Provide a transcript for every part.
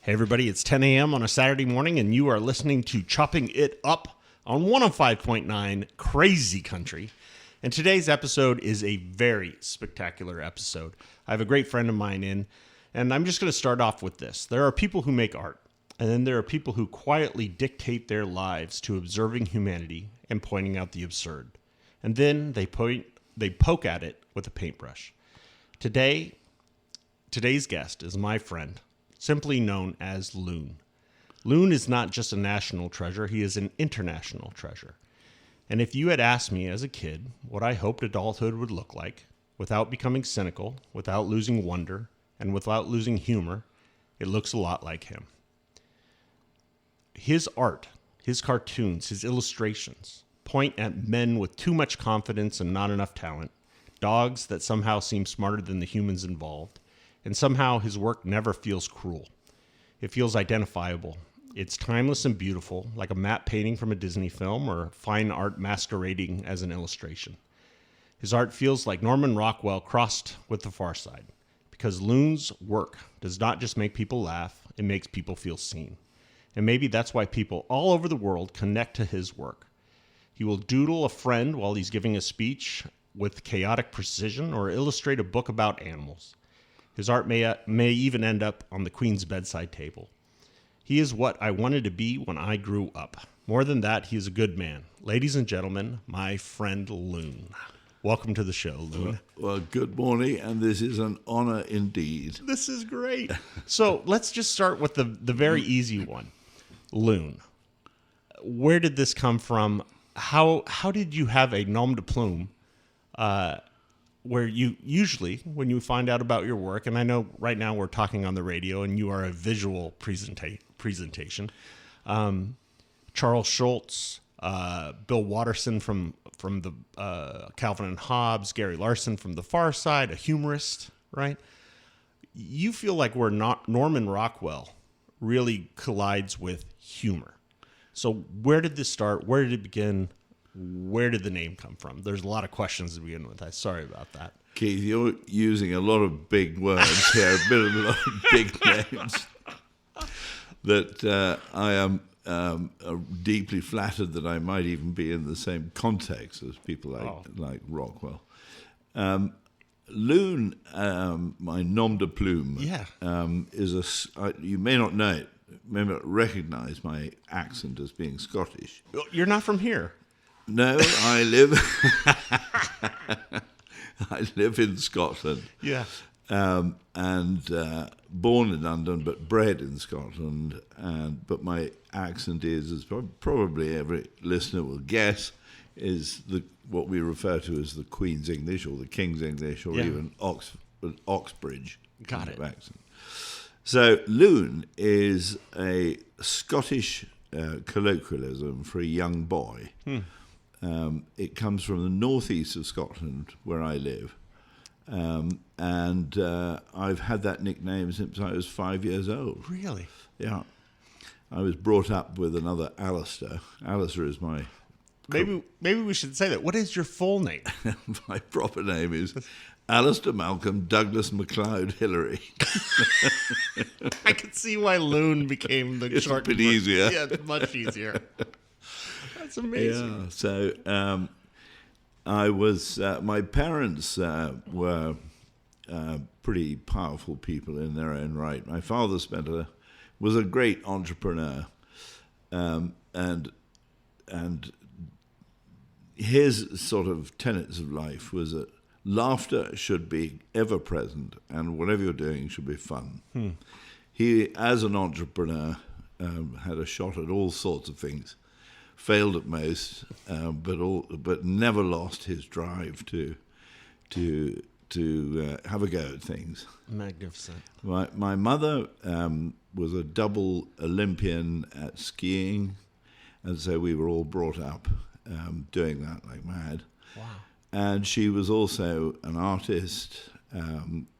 Hey everybody, it's 10 a.m. on a Saturday morning and you are listening to Chopping It Up on 105.9 Crazy Country. And today's episode is a very spectacular episode. I have a great friend of mine in, and I'm just going to start off with this. There are people who make art, and then there are people who quietly dictate their lives to observing humanity and pointing out the absurd. And then they poke at it with a paintbrush. Today's guest is my friend, simply known as Loon. Loon is not just a national treasure, he is an international treasure. And if you had asked me as a kid what I hoped adulthood would look like, without becoming cynical, without losing wonder, and without losing humor, it looks a lot like him. His art, his cartoons, his illustrations point at men with too much confidence and not enough talent, dogs that somehow seem smarter than the humans involved, and somehow his work never feels cruel. It feels identifiable. It's timeless and beautiful, like a matte painting from a Disney film or fine art masquerading as an illustration. His art feels like Norman Rockwell crossed with the Far Side, because Loon's work does not just make people laugh, it makes people feel seen. And maybe that's why people all over the world connect to his work. He will doodle a friend while he's giving a speech with chaotic precision or illustrate a book about animals. His art may even end up on the Queen's bedside table. He is what I wanted to be when I grew up. More than that, he is a good man. Ladies and gentlemen, my friend Loon. Welcome to the show, Loon. Well, good morning, and this is an honor indeed. This is great. So let's just start with the very easy one. Loon. Where did this come from? How did you have a nom de plume where you usually, when you find out about your work, and I know right now we're talking on the radio and you are a visual presentation, Charles Schultz, Bill Watterson from the Calvin and Hobbes, Gary Larson from the Far Side, a humorist, right? You feel like where Norman Rockwell really collides with humor. So where did this start? Where did it begin? Where did the name come from? There's a lot of questions to begin with. I'm sorry about that. Keith, you're using a lot of big words here, a lot of big names. That I am deeply flattered that I might even be in the same context as people like Rockwell. Loon, my nom de plume, is you may not know it, may not recognize my accent as being Scottish. You're not from here. No, I live in Scotland. Yeah. And born in London, but bred in Scotland. But my accent is, as probably every listener will guess, is what we refer to as the Queen's English or the King's English or even Oxbridge Got it. accent. So Loon is a Scottish colloquialism for a young boy. It comes from the northeast of Scotland, where I live. And I've had that nickname since I was 5 years old. Really? Yeah. I was brought up with another Alasdair. Alasdair is my... Maybe we should say that. What is your full name? My proper name is Alasdair Malcolm Douglas MacLeod Hilleary. I could see why Loon became the It's short. a bit easier. Yeah, it's much easier. That's amazing. Yeah. So I was... my parents were pretty powerful people in their own right. My father was a great entrepreneur, and his sort of tenets of life was that laughter should be ever present, and whatever you're doing should be fun. He, as an entrepreneur, had a shot at all sorts of things, failed at most, but never lost his drive to have a go at things. Magnificent. My mother was a double Olympian at skiing, and so we were all brought up doing that like mad. Wow. And she was also an artist.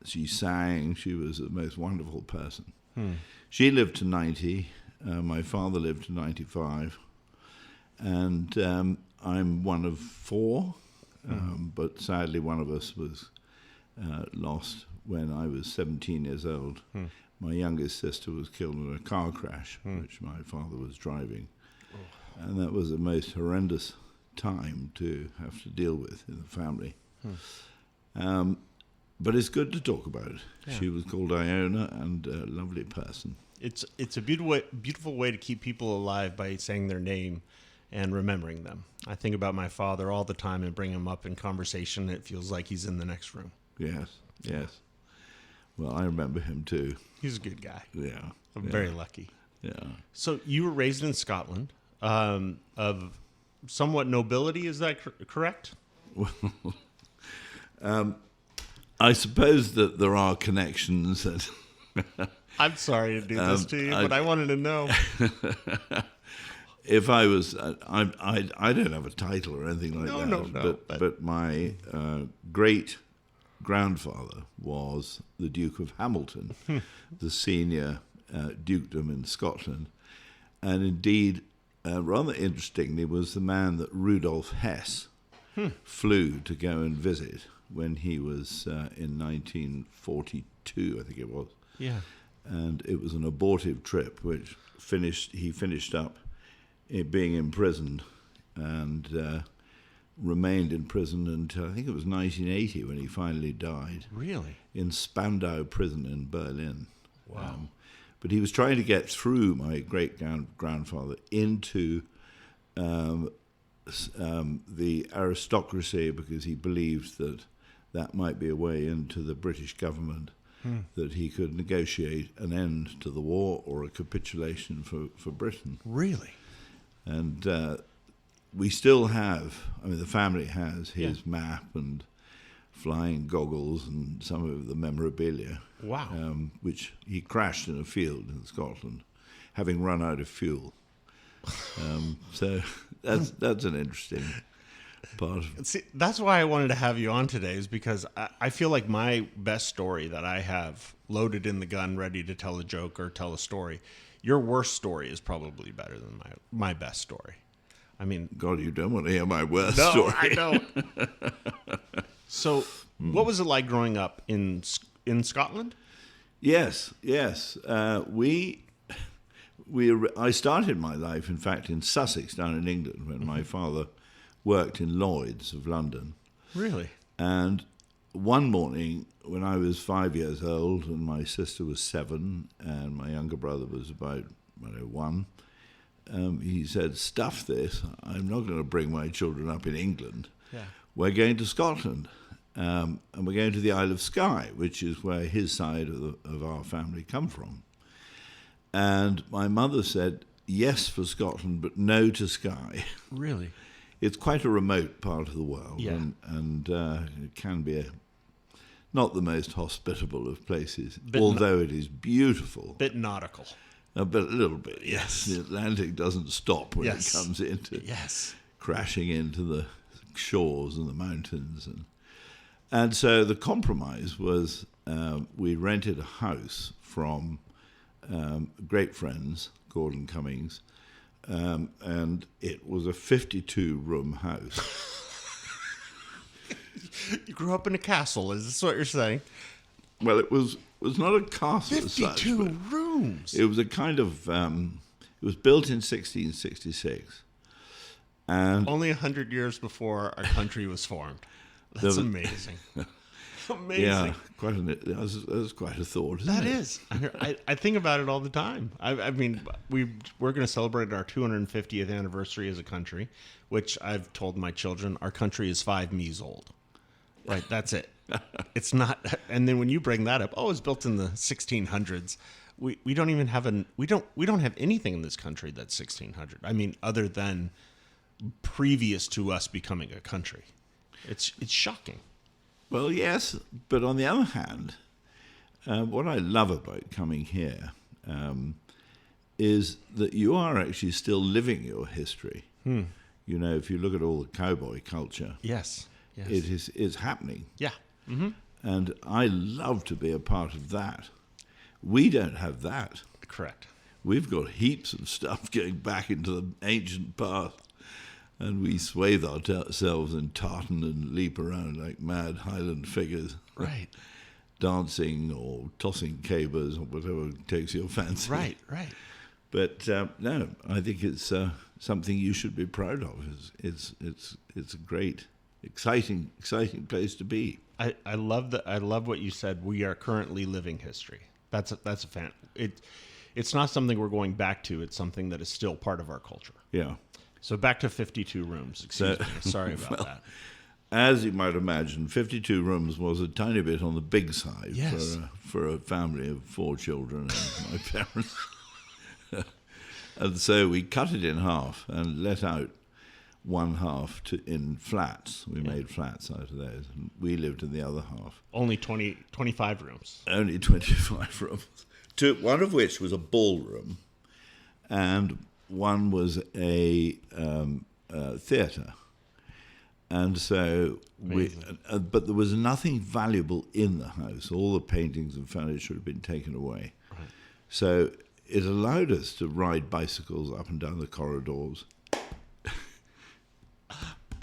She sang. She was the most wonderful person. She lived to 90. My father lived to 95. And I'm one of four, but sadly one of us was lost when I was 17 years old. my youngest sister was killed in a car crash, which my father was driving. And that was the most horrendous time to have to deal with in the family. But it's good to talk about it. Yeah. She was called Iona, and a lovely person. It's a beautiful way to keep people alive by saying their name and remembering them. I think about my father all the time and bring him up in conversation. It feels like he's in the next room. Yes. Well, I remember him too. He's a good guy. Yeah. I'm very lucky. Yeah. So you were raised in Scotland, of somewhat nobility, is that correct? Well, I suppose that there are connections that... I'm sorry to do this to you, but I wanted to know. If I was... I don't have a title or anything like that. No. But my great-grandfather was the Duke of Hamilton, the senior dukedom in Scotland. And indeed, rather interestingly, was the man that Rudolf Hess flew to go and visit when he was in 1942, I think it was. Yeah. And it was an abortive trip, which he finished up being imprisoned and remained in prison until, I think it was 1980 when he finally died. Really? In Spandau prison in Berlin. Wow. But he was trying to get through my great-grandfather into the aristocracy, because he believed that might be a way into the British government, that he could negotiate an end to the war or a capitulation for Britain. Really? And we still have, the family has his map and flying goggles and some of the memorabilia. Wow. Which he crashed in a field in Scotland, having run out of fuel. So that's an interesting part of it. See, that's why I wanted to have you on today, is because I feel like my best story that I have loaded in the gun, ready to tell a joke or tell a story, your worst story is probably better than my best story. I mean... God, you don't want to hear my worst story. No, I don't. So, what was it like growing up in Scotland? Yes. I started my life, in fact, in Sussex, down in England, when my father worked in Lloyd's of London. Really? And one morning, when I was 5 years old and my sister was 7 and my younger brother was about 1, he said, "Stuff this, I'm not going to bring my children up in England. Yeah. We're going to Scotland. And we're going to the Isle of Skye, which is where his side of our family come from." And my mother said, yes for Scotland, but no to Skye. Really? It's quite a remote part of the world, yeah. and it can be not the most hospitable of places, although it is beautiful. Bit nautical. But a little bit, yes. The Atlantic doesn't stop when it comes into crashing into the shores and the mountains. And so the compromise was we rented a house from great friends, Gordon Cummings, and it was a 52-room house. You grew up in a castle, is this what you're saying? Well, it was not a castle 52 as such, rooms. It was a kind of... it was built in 1666. And only 100 years before our country was formed. That's amazing. Amazing. Yeah, that was quite a thought. That is. I think about it all the time. I mean, we're going to celebrate our 250th anniversary as a country, which I've told my children, our country is 5 me's old. Right, that's it. It's not. And then when you bring that up, it's built in the 1600s. We don't even have we don't have anything in this country that's 1600. I mean, other than previous to us becoming a country. It's shocking. Well, yes, but on the other hand, what I love about coming here is that you are actually still living your history. You know, if you look at all the cowboy culture, yes. it's happening. Yeah. Mm-hmm. And I love to be a part of that. We don't have that. Correct. We've got heaps of stuff going back into the ancient past. And we swathe ourselves in tartan and leap around like mad Highland figures. Right. dancing or tossing cabers or whatever takes your fancy. Right. But no, I think it's something you should be proud of. It's a great, exciting place to be. I love that. I love what you said. We are currently living history. That's a fan. It's not something we're going back to. It's something that is still part of our culture. Yeah. So back to 52 rooms. Excuse me. Sorry about that. As you might imagine, 52 rooms was a tiny bit on the big side. Yes. For a family of 4 children and my parents. And so we cut it in half and let out one half in flats. We made flats out of those. And we lived in the other half. Only 25 rooms. Only 25 rooms. One of which was a ballroom, and one was a theatre. And so but there was nothing valuable in the house. All the paintings and furniture had been taken away. Right. So it allowed us to ride bicycles up and down the corridors.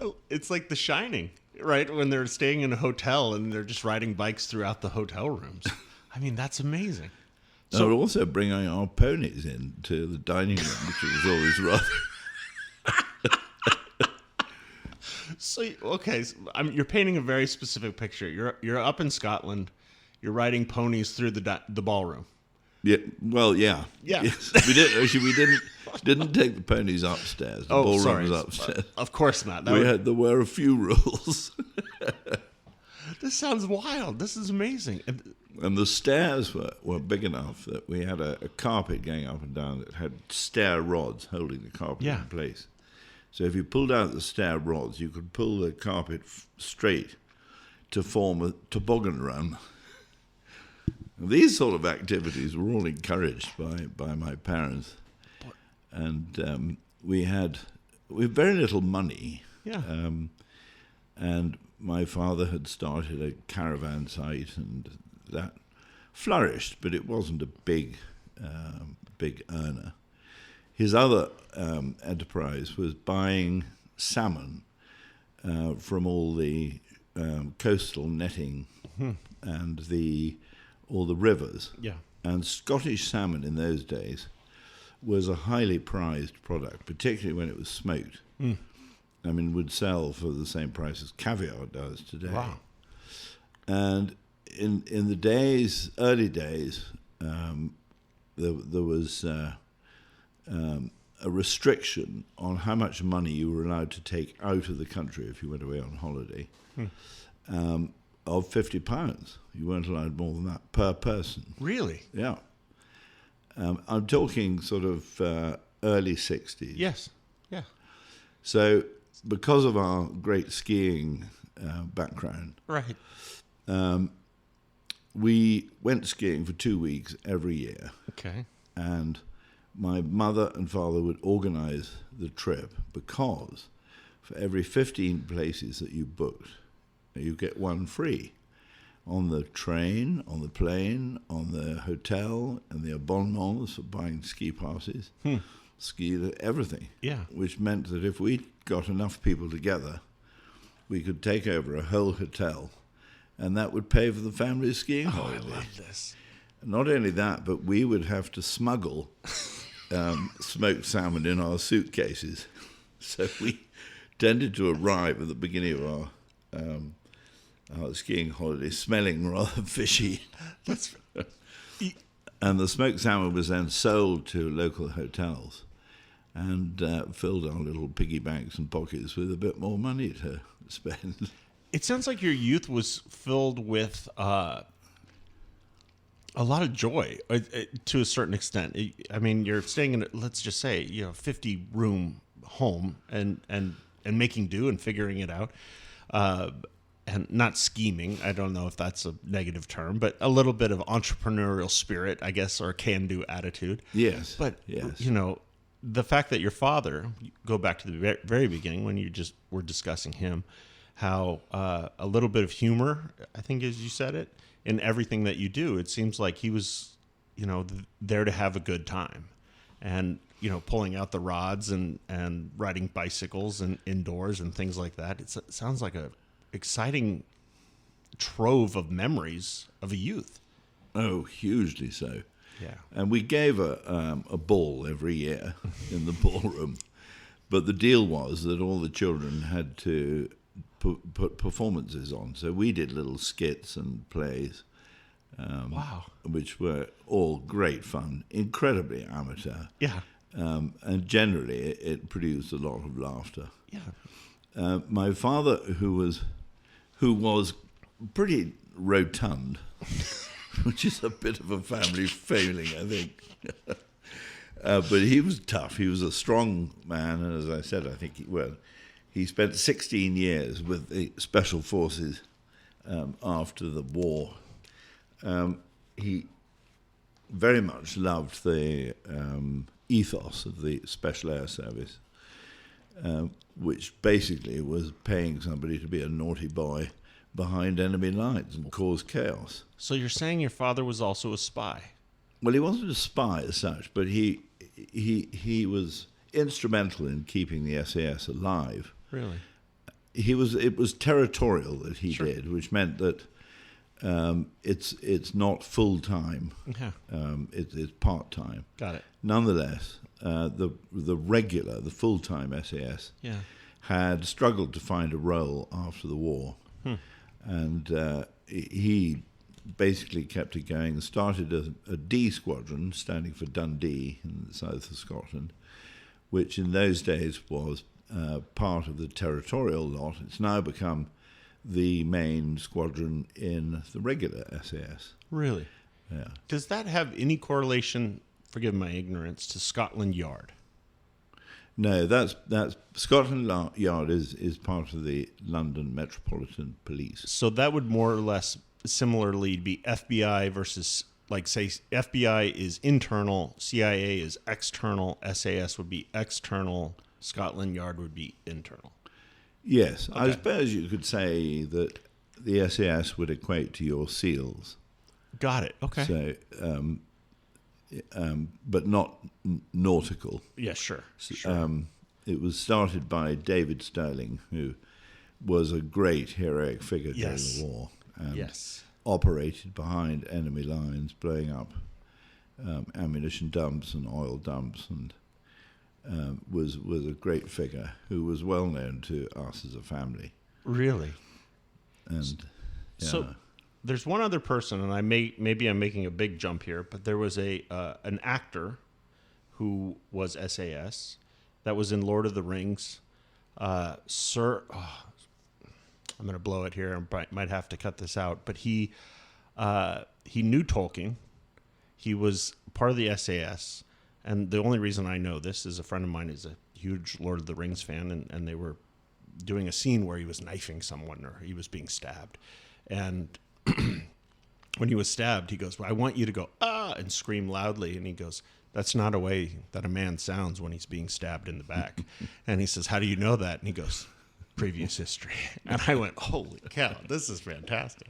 Oh, it's like The Shining, right? When they're staying in a hotel and they're just riding bikes throughout the hotel rooms. I mean, that's amazing. So we're also bringing our ponies in to the dining room, which was always rather... So you're painting a very specific picture. You're up in Scotland. You're riding ponies through the ballroom. Yeah. Well, yeah. Yeah. Yes. We didn't take the ponies upstairs. The ballroom was upstairs. Of course not. There were a few rules. This sounds wild. This is amazing. And the stairs were big enough that we had a carpet going up and down that had stair rods holding the carpet in place. So if you pulled out the stair rods, you could pull the carpet straight to form a toboggan run. And these sort of activities were all encouraged by my parents. And we had very little money. Yeah. And my father had started a caravan site, and that flourished, but it wasn't a big earner. His other enterprise was buying salmon from all the coastal netting and all the rivers. Yeah. And Scottish salmon in those days was a highly prized product, particularly when it was smoked. I mean, would sell for the same price as caviar does today. Wow. And in the early days, there was a restriction on how much money you were allowed to take out of the country if you went away on holiday, of £50. You weren't allowed more than that per person. Really? Yeah. I'm talking sort of early 60s. Yes. Yeah. So because of our great skiing background, Right. we went skiing for 2 weeks every year. Okay. And my mother and father would organize the trip because for every 15 places that you booked, you get one free. On the train, on the plane, on the hotel, and the abonnements for buying ski passes, ski, everything. Yeah. Which meant that if we got enough people together, we could take over a whole hotel, and that would pay for the family's skiing holiday. I love this. Not only that, but we would have to smuggle smoked salmon in our suitcases. So we tended to arrive at the beginning of our skiing holiday smelling rather fishy. And the smoked salmon was then sold to local hotels and filled our little piggy banks and pockets with a bit more money to spend. It sounds like your youth was filled with a lot of joy to a certain extent. I mean, you're staying in, let's just say, 50-room home and making do and figuring it out. And not scheming. I don't know if that's a negative term, but a little bit of entrepreneurial spirit, I guess, or a can-do attitude. Yes. But, yes. The fact that your father, go back to the very beginning when you just were discussing him, how a little bit of humor, I think as you said it, in everything that you do, it seems like he was, there to have a good time. And, pulling out the rods and riding bicycles and indoors and things like that. It sounds like a exciting trove of memories of a youth. Oh, hugely so. Yeah. And we gave a ball every year in the ballroom. But the deal was that all the children had to put performances on. So we did little skits and plays, Wow. which were all great fun, incredibly amateur. Yeah. And generally, it produced a lot of laughter. Yeah. My father, who was pretty rotund, which is a bit of a family failing, I think. But he was tough. He was a strong man, and as I said, I think he spent 16 years with the Special Forces after the war. He very much loved the ethos of the Special Air Service, which basically was paying somebody to be a naughty boy behind enemy lines and cause chaos. So you're saying your father was also a spy? Well, he wasn't a spy as such, but he was instrumental in keeping the SAS alive. Really? It was territorial that he Sure. did, which meant that it's not full time. Yeah. It's part time. Got it. Nonetheless, the full time SAS Yeah. had struggled to find a role after the war, and he basically kept it going. Started a D squadron, standing for Dundee in the south of Scotland, which in those days was part of the territorial lot. It's now become the main squadron in the regular SAS. Really? Yeah. Does that have any correlation, forgive my ignorance, to Scotland Yard? No, that's Scotland Yard is part of the London Metropolitan Police. So that would more or less similarly be FBI versus, like, say, FBI is internal, CIA is external, SAS would be external, Scotland Yard would be internal. Yes, Okay. I suppose you could say that the SAS would equate to your SEALs. Got it. Okay. So, but not nautical. Yeah, sure. Sure. It was started by David Stirling, who was a great heroic figure during Yes. the war, and Yes. operated behind enemy lines, blowing up ammunition dumps and oil dumps, and was a great figure who was well known to us as a family. Really? And So there's one other person, and maybe I'm making a big jump here, but there was an actor who was SAS that was in Lord of the Rings. Sir, I'm going to blow it here. I might have to cut this out, but he knew Tolkien. He was part of the SAS, and the only reason I know this is a friend of mine is a huge Lord of the Rings fan, and they were doing a scene where he was knifing someone or he was being stabbed. And when he was stabbed, he goes, well, I want you to go, ah, and scream loudly. And he goes, that's not a way that a man sounds when he's being stabbed in the back. And he says, how do you know that? And he goes, previous history. And I went, holy cow, this is fantastic.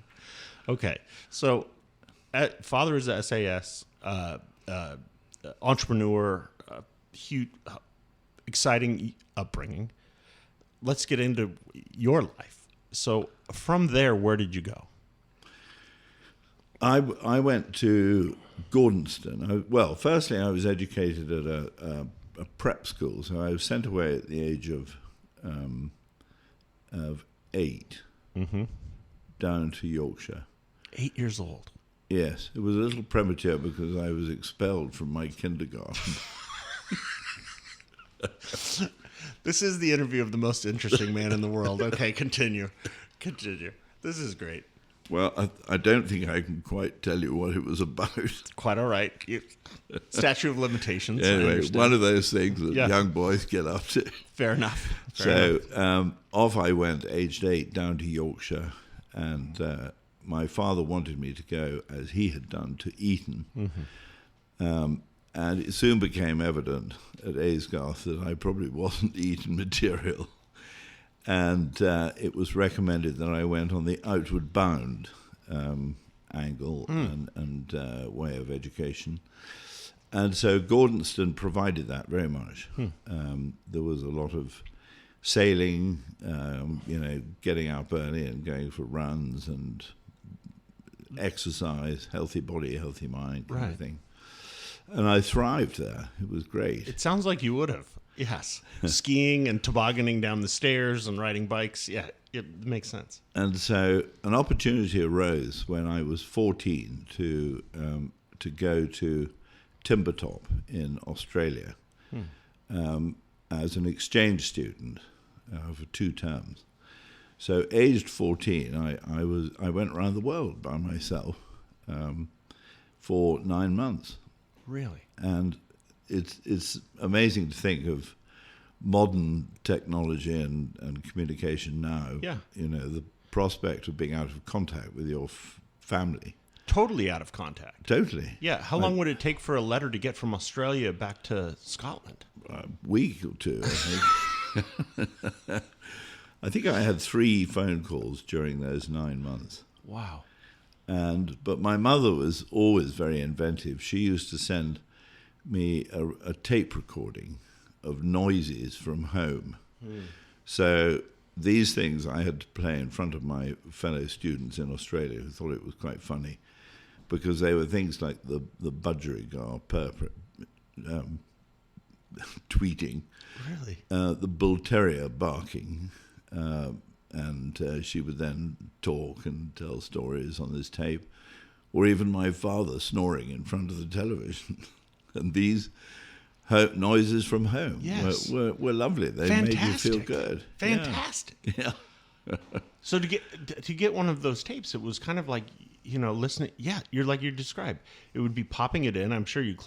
Okay, so father is a SAS, entrepreneur, huge, exciting upbringing. Let's get into your life. So from there, where did you go? I went to Gordonston. Firstly, I was educated at a prep school, so I was sent away at the age of 8 down to Yorkshire. 8 years old. Yes, it was a little premature because I was expelled from my kindergarten. This is the interview of the most interesting man in the world. Okay, continue. This is great. Well, I don't think I can quite tell you what it was about. Quite all right. Statute of limitations. Anyway, one of those things that Yeah. young boys get up to. Fair enough. Fair enough. So off I went, aged 8, down to Yorkshire, and my father wanted me to go, as he had done, to Eton. And it soon became evident at Aysgarth that I probably wasn't Eton material. And it was recommended that I went on the outward bound angle and way of education. And so Gordonston provided that very much. There was a lot of sailing, getting up early and going for runs and exercise, healthy body, healthy mind kind Right. of thing. And I thrived there. It was great. It sounds like you would have. Yes. Skiing and tobogganing down the stairs and riding bikes. Yeah, it makes sense. And so an opportunity arose when I was 14 to go to Timbertop in Australia as an exchange student for 2 terms. So aged 14, I went around the world by myself for 9 months. Really? And it's amazing to think of modern technology and communication now. Yeah. You know, the prospect of being out of contact with your family. Totally out of contact. Totally. Yeah. How long would it take for a letter to get from Australia back to Scotland? A week or 2, I think. I think I had 3 phone calls during those 9 months. Wow. But my mother was always very inventive. She used to send me a tape recording of noises from home. So these things I had to play in front of my fellow students in Australia who thought it was quite funny, because they were things like the budgerigar tweeting, Really? the bull terrier barking, and she would then talk and tell stories on this tape, or even my father snoring in front of the television. And these noises from home Yes. were lovely. They made you feel good. Fantastic. Yeah. So to get one of those tapes, it was kind of like, listening. Yeah, you described. It would be popping it in. I'm sure you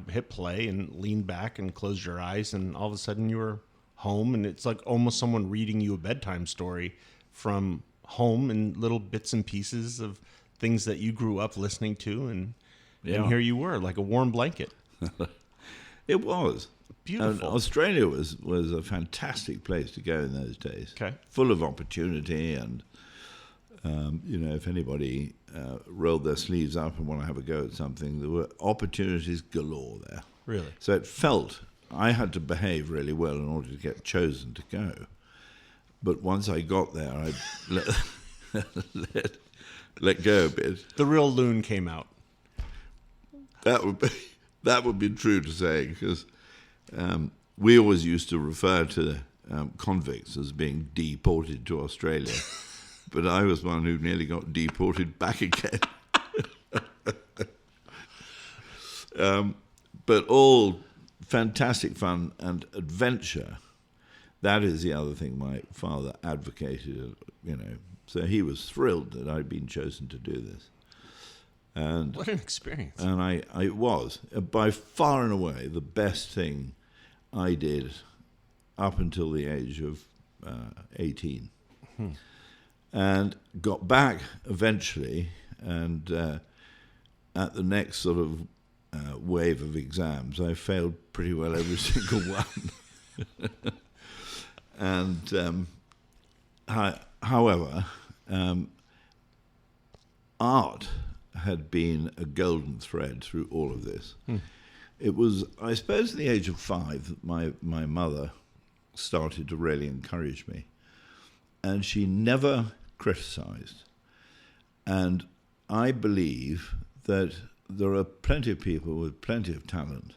hit play and lean back and close your eyes, and all of a sudden you were home, and it's like almost someone reading you a bedtime story from home in little bits and pieces of things that you grew up listening to, and here you were, like a warm blanket. It was. Beautiful. And Australia was a fantastic place to go in those days. Okay. Full of opportunity, and if anybody rolled their sleeves up and want to have a go at something, there were opportunities galore there. Really? So it felt I had to behave really well in order to get chosen to go. But once I got there, I'd let go a bit. The real Loon came out. That would be true to say, because we always used to refer to convicts as being deported to Australia, but I was one who nearly got deported back again. But all fantastic fun and adventure. That is the other thing my father advocated, So he was thrilled that I'd been chosen to do this. And What an experience. And I was, by far and away, the best thing I did up until the age of 18. And got back eventually, and at the next sort of wave of exams, I failed pretty well every single one. And however, art had been a golden thread through all of this. It was, I suppose, at the age of 5 that my mother started to really encourage me. And she never criticized. And I believe that there are plenty of people with plenty of talent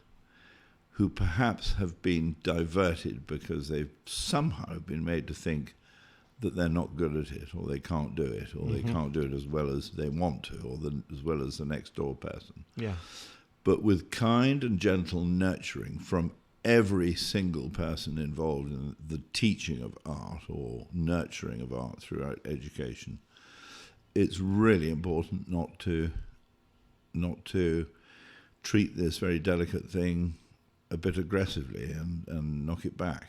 who perhaps have been diverted because they've somehow been made to think that they're not good at it, or they can't do it, or they can't do it as well as they want to, or as well as the next door person. Yeah. But with kind and gentle nurturing from every single person involved in the teaching of art or nurturing of art throughout education, it's really important not to treat this very delicate thing a bit aggressively and knock it back.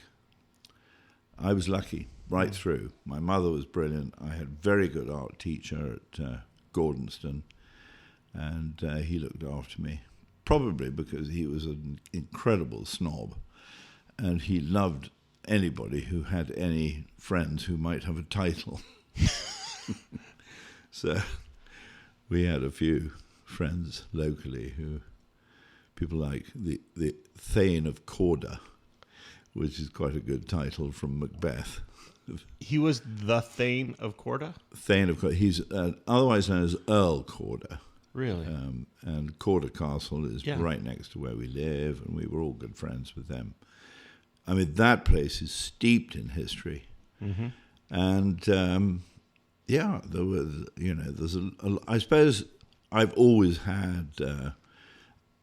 I was lucky right through. My mother was brilliant. I had a very good art teacher at Gordonston, and he looked after me, probably because he was an incredible snob, and he loved anybody who had any friends who might have a title. So we had a few friends locally who, people like the Thane of Corda, which is quite a good title from Macbeth. He was the Thane of Corda? Thane of Corda. He's otherwise known as Earl Corda. Really? And Corda Castle is Yeah. right next to where we live, and we were all good friends with them. I mean, that place is steeped in history. Mm-hmm. And, there was, there's I suppose I've always had a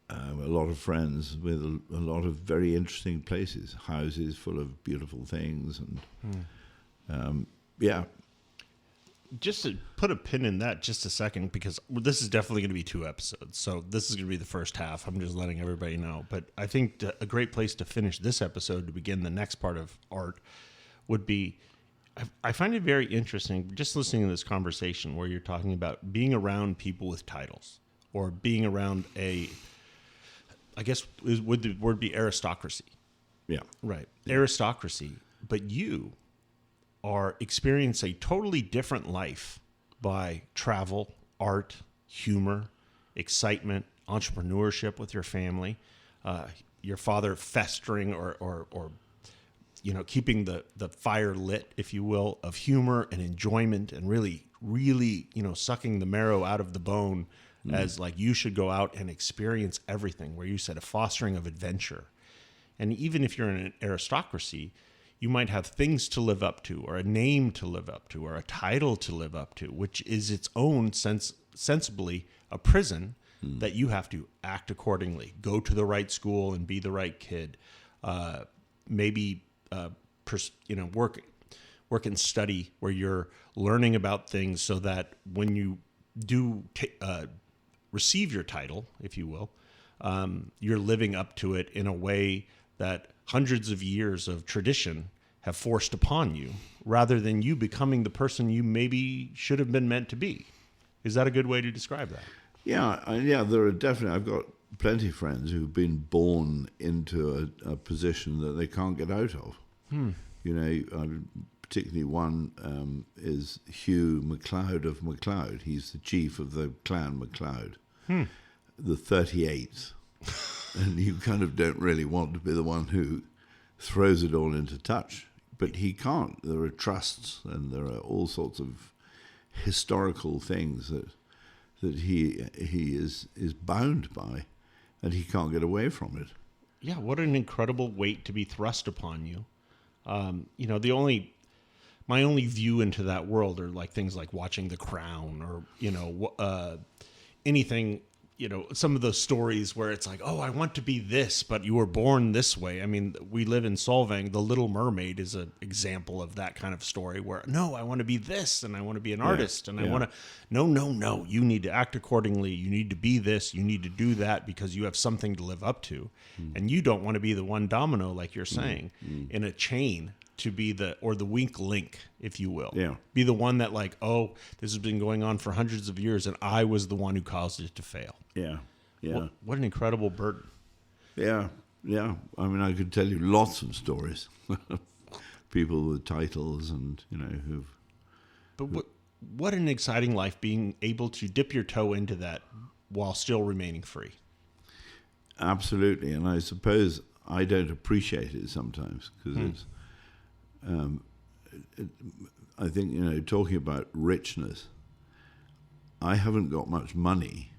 lot of friends with a lot of very interesting places, houses full of beautiful things, and Just to put a pin in that just a second, because this is definitely going to be 2 episodes. So this is going to be the first half. I'm just letting everybody know. But I think a great place to finish this episode to begin the next part of art would be, I find it very interesting just listening to this conversation where you're talking about being around people with titles or being around I guess would the word be aristocracy? yeah. Right. Yeah. Aristocracy. But you are experience a totally different life by travel, art, humor, excitement, entrepreneurship with your family, your father festering or keeping the fire lit, if you will, of humor and enjoyment and really, sucking the marrow out of the bone as like you should go out and experience everything, where you said a fostering of adventure. And even if you're in an aristocracy, you might have things to live up to, or a name to live up to, or a title to live up to, which is its own sensibly a prison that you have to act accordingly. Go to the right school and be the right kid. Maybe work and study where you're learning about things so that when you do receive your title, if you will, you're living up to it in a way that hundreds of years of tradition have forced upon you, rather than you becoming the person you maybe should have been meant to be. Is that a good way to describe that? Yeah, there are definitely, I've got plenty of friends who've been born into a position that they can't get out of. Particularly one is Hugh MacLeod of MacLeod. He's the chief of the clan MacLeod, the 38th. And you kind of don't really want to be the one who throws it all into touch. But he can't. There are trusts and there are all sorts of historical things that he is bound by, and he can't get away from it. Yeah, what an incredible weight to be thrust upon you. My only view into that world are like things like watching The Crown or, anything, some of those stories where it's like, oh, I want to be this, but you were born this way. I mean, we live in Solvang. The Little Mermaid is an example of that kind of story where, no, I want to be this and I want to be an artist and I want to, no, you need to act accordingly. You need to be this, you need to do that because you have something to live up to. And you don't want to be the one domino, like you're saying, in a chain to be the weak link, if you will. Yeah. Be the one that like, oh, this has been going on for hundreds of years and I was the one who caused it to fail. Yeah. Yeah. What an incredible burden. Yeah. Yeah. I mean, I could tell you lots of stories. People with titles and, who've... But what an exciting life, being able to dip your toe into that while still remaining free. Absolutely. And I suppose I don't appreciate it sometimes because it's... I think, talking about richness, I haven't got much money,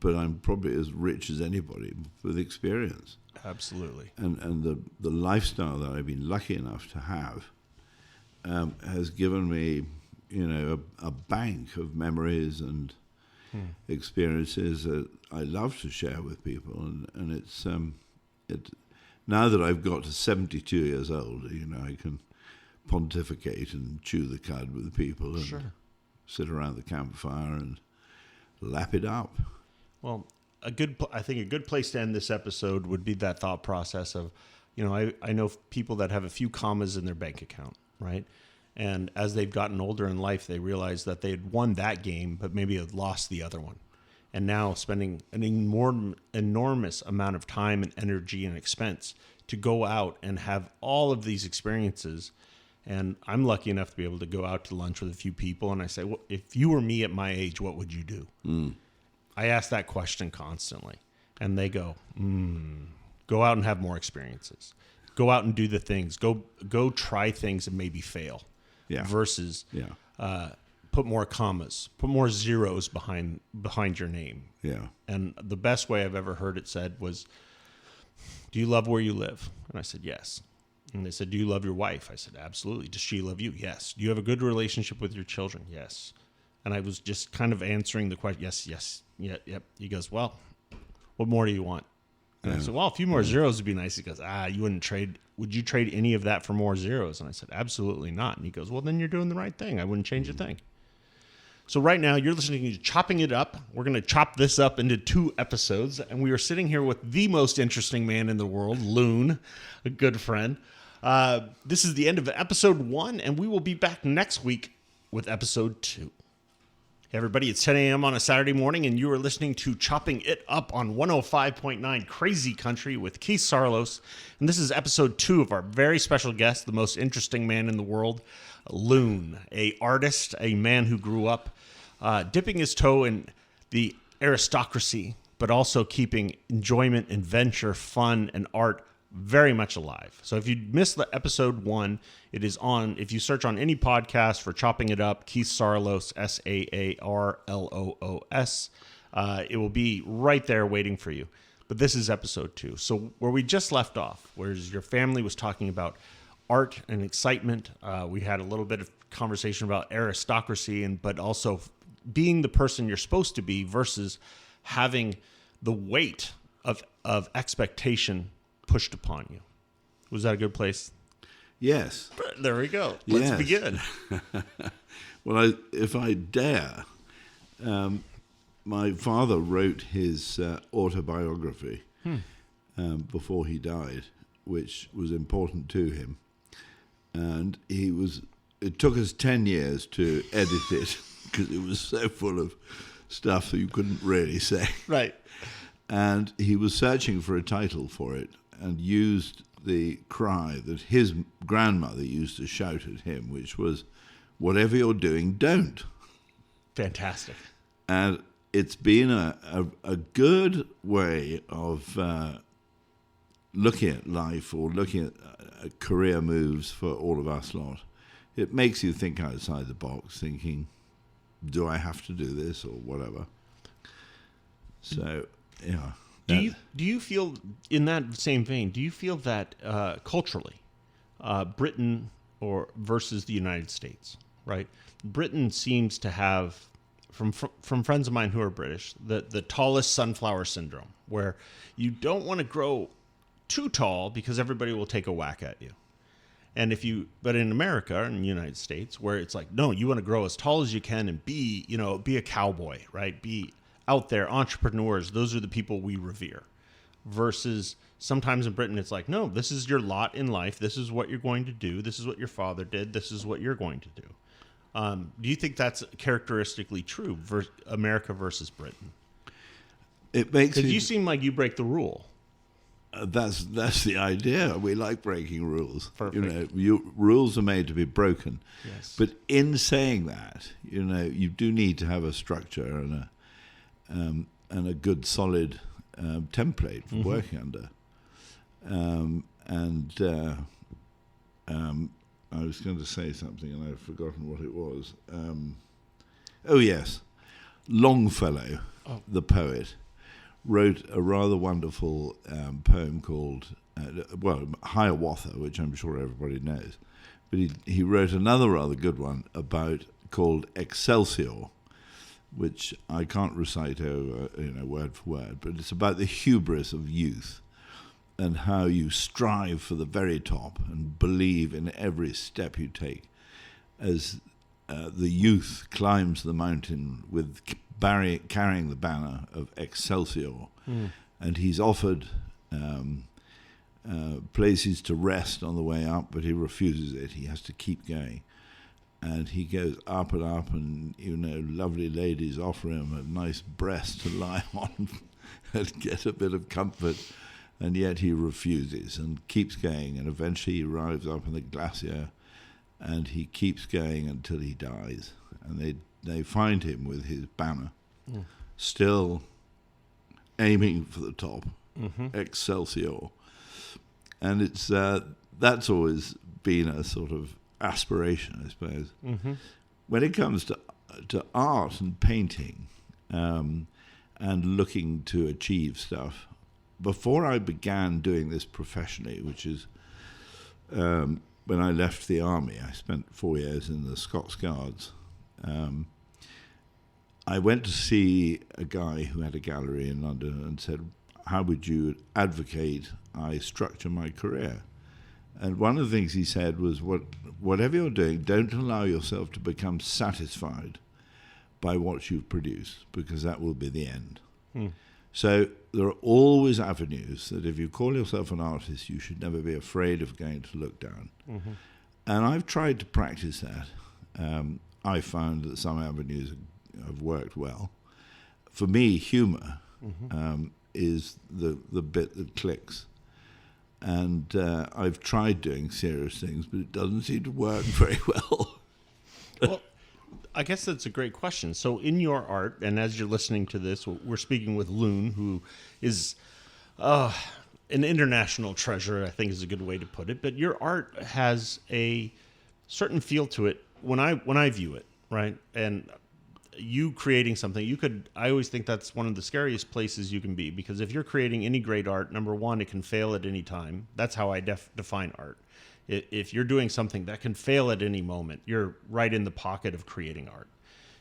but I'm probably as rich as anybody with experience. Absolutely. And the lifestyle that I've been lucky enough to have has given me, a bank of memories and experiences that I love to share with people. And it's now that I've got to 72 years old, I can pontificate and chew the cud with people and sit around the campfire and lap it up. Well, I think a good place to end this episode would be that thought process of, I know people that have a few commas in their bank account, right? And as they've gotten older in life, they realize that they had won that game, but maybe had lost the other one. And now spending an enormous amount of time and energy and expense to go out and have all of these experiences. And I'm lucky enough to be able to go out to lunch with a few people. And I say, well, if you were me at my age, what would you do? I ask that question constantly. And they go, go out and have more experiences. Go out and do the things. Go try things and maybe fail. Yeah. versus Yeah. put more commas, put more zeros behind your name. Yeah. And the best way I've ever heard it said was, "Do you love where you live?" And I said, "Yes." And they said, "Do you love your wife?" I said, "Absolutely." "Does she love you?" "Yes." "Do you have a good relationship with your children?" "Yes." And I was just kind of answering the question, yes, yep. He goes, "Well, what more do you want?" And I said, "Well, a few more zeros would be nice." He goes, would you trade any of that for more zeros?" And I said, "Absolutely not." And he goes, "Well, then you're doing the right thing. I wouldn't change a thing." So right now you're listening to Chopping It Up. We're going to chop this up into 2 episodes. And we are sitting here with the most interesting man in the world, Loon, a good friend. This is the end of episode 1, and we will be back next week with episode 2. Hey everybody, it's 10 a.m. on a Saturday morning, and you are listening to Chopping It Up on 105.9 Crazy Country with Keith Saarloos. And this is episode 2 of our very special guest, the most interesting man in the world, Loon, a artist, a man who grew up dipping his toe in the aristocracy, but also keeping enjoyment, adventure, fun, and art very much alive. So if you missed the episode 1, it is on, if you search on any podcast for Chopping It Up, Keith Saarloos, Saarloos, it will be right there waiting for you. But this is episode 2. So where we just left off, whereas your family was talking about art and excitement, we had a little bit of conversation about aristocracy, but also being the person you're supposed to be versus having the weight of expectation pushed upon you. Was that a good place? Yes. There we go. Let's begin. Well, if I dare, my father wrote his autobiography before he died, which was important to him. And it took us 10 years to edit it because it was so full of stuff that you couldn't really say. Right. And he was searching for a title for it and used the cry that his grandmother used to shout at him, which was, "Whatever you're doing, don't." Fantastic. And it's been a good way of looking at life or looking at career moves for all of us lot. It makes you think outside the box, thinking, do I have to do this or whatever? So, yeah. Do you feel, in that same vein, do you feel that culturally, Britain versus the United States, right? Britain seems to have, from friends of mine who are British, the tallest sunflower syndrome, where you don't want to grow too tall because everybody will take a whack at you. And but in America and the United States, where it's like, no, you want to grow as tall as you can and be a cowboy, right? Be out there, entrepreneurs. Those are the people we revere. Versus sometimes in Britain, it's like, no, this is your lot in life. This is what you're going to do. This is what your father did. This is what you're going to do. Do you think that's characteristically true, America versus Britain? It makes because you seem like you break the rule. That's the idea. We like breaking rules. Perfect. Rules are made to be broken. Yes. But in saying that, you do need to have a structure and a good solid template for working under. I was going to say something and I've forgotten what it was. Oh yes, Longfellow, the poet, wrote a rather wonderful poem called, Hiawatha, which I'm sure everybody knows. But he wrote another rather good one called Excelsior, which I can't recite word for word, but it's about the hubris of youth and how you strive for the very top and believe in every step you take as the youth climbs the mountain with carrying the banner of Excelsior. And he's offered places to rest on the way up, but he refuses it. He has to keep going. And he goes up and up, and lovely ladies offer him a nice breast to lie on and get a bit of comfort, and yet he refuses and keeps going, and eventually he arrives up in the glacier, and he keeps going until he dies. And they find him with his banner, still aiming for the top, Excelsior. And it's that's always been a sort of aspiration, I suppose. Mm-hmm. When it comes to art and painting and looking to achieve stuff, before I began doing this professionally, which is when I left the army, I spent 4 years in the Scots Guards. I went to see a guy who had a gallery in London and said, how would you advocate I structure my career? And one of the things he said was, whatever you're doing, don't allow yourself to become satisfied by what you've produced, because that will be the end. So there are always avenues that if you call yourself an artist, you should never be afraid of going to look down. Mm-hmm. And I've tried to practice that. I found that some avenues have worked well. For me, humor is the bit that clicks. And I've tried doing serious things, but it doesn't seem to work very well. Well, I guess that's a great question. So in your art, and as you're listening to this, we're speaking with Loon, who is an international treasure, I think is a good way to put it. But your art has a certain feel to it when I view it, right? And you creating something, I always think that's one of the scariest places you can be, because if you're creating any great art, number one, it can fail at any time. That's how I define art. If you're doing something that can fail at any moment, you're right in the pocket of creating art.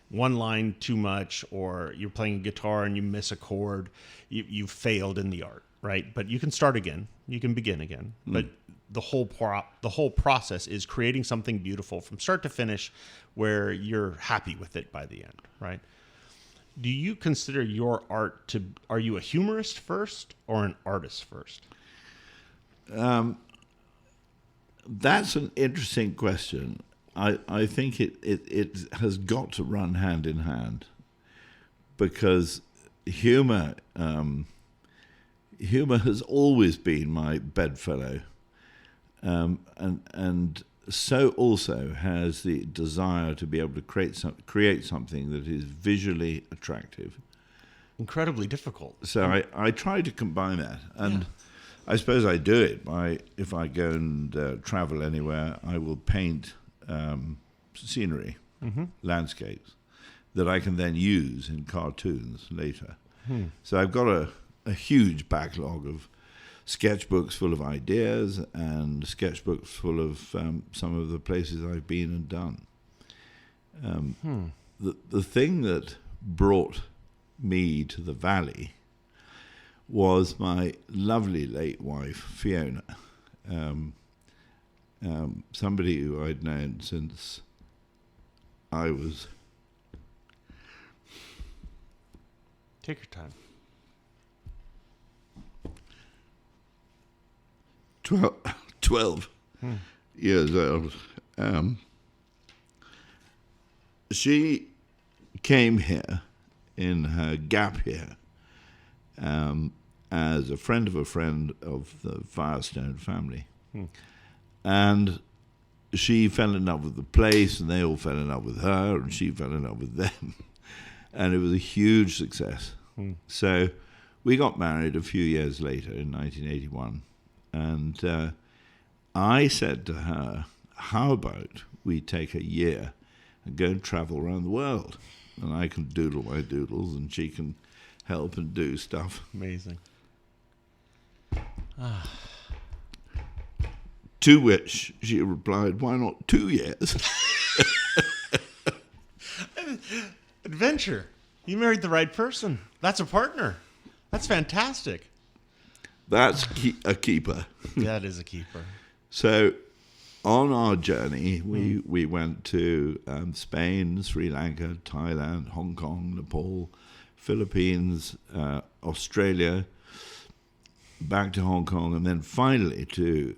One line too much, or you're playing a guitar and you miss a chord, you've failed in the art, right? But you can start again. You can begin again. But the whole process is creating something beautiful from start to finish where you're happy with it by the end, right? Do you consider your art are you a humorist first or an artist first? That's an interesting question. I think it has got to run hand in hand, because humor has always been my bedfellow, and so also has the desire to be able to create something that is visually attractive. Incredibly difficult. So I try to combine that, and I suppose I do it by, if I go and travel anywhere, I will paint scenery, landscapes, that I can then use in cartoons later. So I've got a huge backlog of sketchbooks full of ideas and sketchbooks full of some of the places I've been and done. The thing that brought me to the valley was my lovely late wife, Fiona, somebody who I'd known since I was... Take your time. 12 years old. She came here in her gap year as a friend of the Firestone family. And she fell in love with the place, and they all fell in love with her, and she fell in love with them. And it was a huge success. So we got married a few years later in 1981. And I said to her, how about we take a year and go and travel around the world? And I can doodle my doodles, and she can help and do stuff. Amazing. To which she replied, why not 2 years? Adventure. You married the right person. That's a partner. That's fantastic. That's a keeper. That is a keeper. So on our journey, we went to Spain, Sri Lanka, Thailand, Hong Kong, Nepal, Philippines, Australia, back to Hong Kong, and then finally to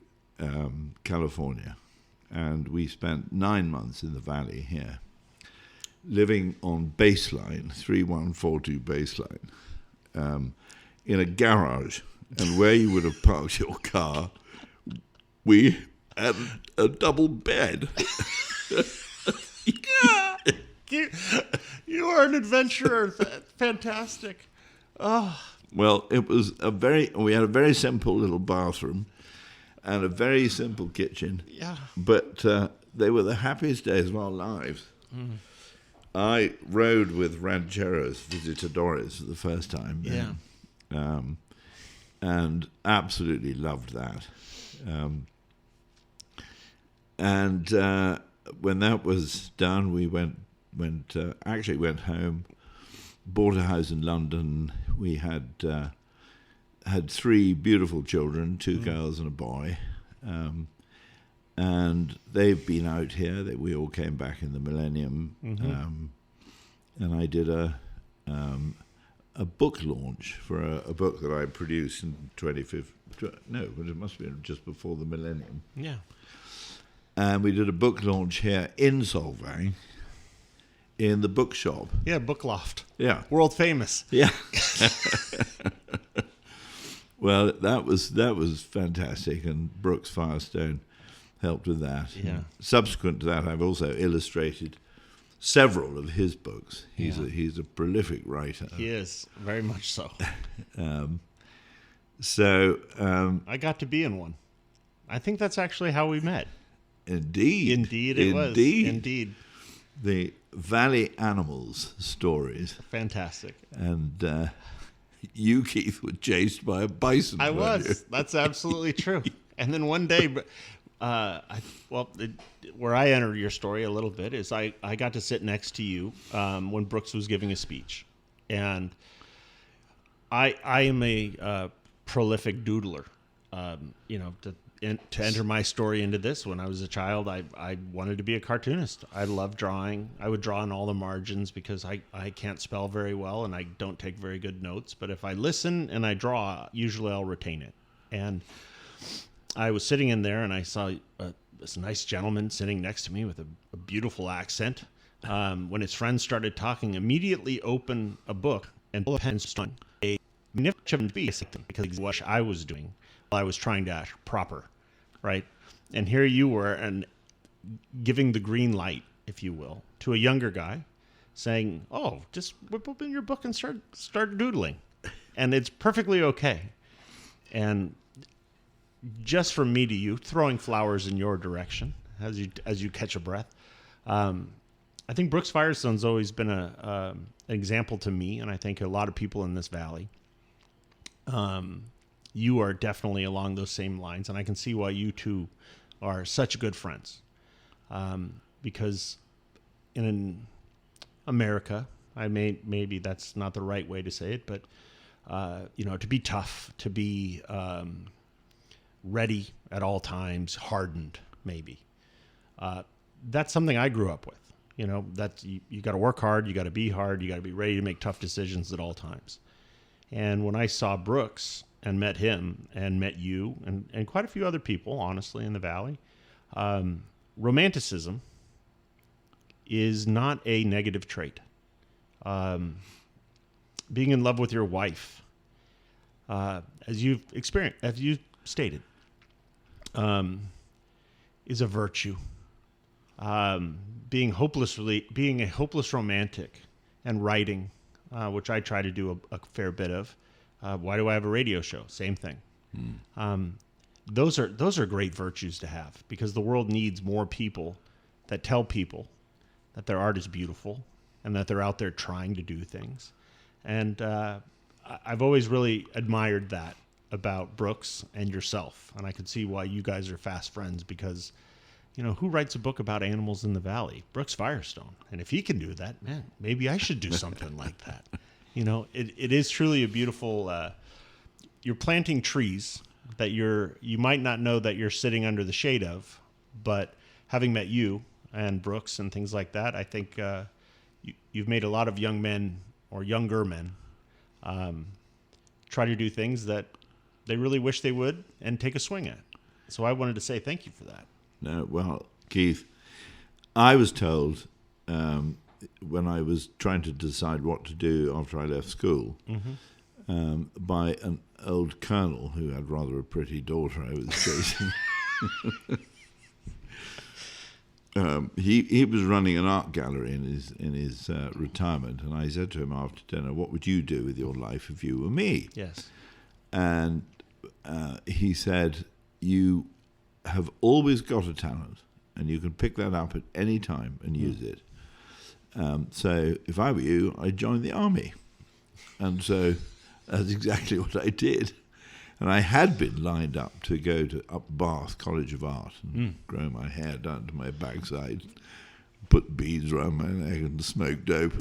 California. And we spent 9 months in the valley here, living on baseline, 3142 baseline, in a garage. And where you would have parked your car, we had a double bed. You are an adventurer. Fantastic. Oh. Well, we had a very simple little bathroom and a very simple kitchen. Yeah. But they were the happiest days of our lives. I rode with rancheros, visitadores, for the first time then, and absolutely loved that. And when that was done, we went home, bought a house in London. We had 3 beautiful children, 2 girls and a boy. And they've been out here. We all came back in the millennium. And I did a book launch for a book that I produced in 2015. No, but it must have been just before the millennium. Yeah. And we did a book launch here in Solvang, in the bookshop. Yeah, Book Loft. Yeah. World famous. Yeah. Well, that was fantastic, and Brooks Firestone helped with that. Yeah. And subsequent to that, I've also illustrated several of his books. He's a prolific writer. He is, very much so. I got to be in one. I think that's actually how we met. Indeed it was. Indeed. The Valley Animals stories. Fantastic. And you, Keith, were chased by a bison. I was. You? That's absolutely true. And then one day, where I entered your story a little bit is I got to sit next to you when Brooks was giving a speech. And I am a prolific doodler. To enter my story into this, when I was a child, I wanted to be a cartoonist. I loved drawing. I would draw in all the margins because I can't spell very well and I don't take very good notes. But if I listen and I draw, usually I'll retain it. And I was sitting in there and I saw this nice gentleman sitting next to me with a beautiful accent. When his friends started talking, immediately open a book and pull a pen on a magnificent piece because what I was doing while I was trying to act proper, right? And here you were and giving the green light, if you will, to a younger guy saying, oh, just whip open your book and start doodling. And it's perfectly okay. And just from me to you, throwing flowers in your direction as you catch a breath. I think Brooks Firestone's always been an example to me, and I think a lot of people in this valley. You are definitely along those same lines, and I can see why you two are such good friends. Because in America, maybe that's not the right way to say it, but to be tough, to be ready at all times, hardened, maybe. That's something I grew up with. That you got to work hard, you got to be hard, you got to be ready to make tough decisions at all times. And when I saw Brooks and met him and met you and quite a few other people, honestly, in the valley, romanticism is not a negative trait. Being in love with your wife, as you've stated, is a virtue. Being a hopeless romantic and writing, which I try to do a fair bit of. Why do I have a radio show? Same thing. Those are great virtues to have because the world needs more people that tell people that their art is beautiful and that they're out there trying to do things. And I've always really admired that about Brooks and yourself. And I could see why you guys are fast friends because, who writes a book about animals in the valley? Brooks Firestone. And if he can do that, man, maybe I should do something like that. It is truly a beautiful, you're planting trees that you might not know that you're sitting under the shade of, but having met you and Brooks and things like that, I think you've made a lot of young men or younger men try to do things that they really wish they would and take a swing at. So I wanted to say thank you for that. No, well, Keith, I was told when I was trying to decide what to do after I left school by an old colonel who had rather a pretty daughter I was chasing. He was running an art gallery in his retirement, and I said to him after dinner, "What would you do with your life if you were me?" Yes, and he said, "You have always got a talent, and you can pick that up at any time and use it. So if I were you, I'd join the army. And so that's exactly what I did. And I had been lined up to go to up Bath College of Art and grow my hair down to my backside, put beads around my neck and smoke dope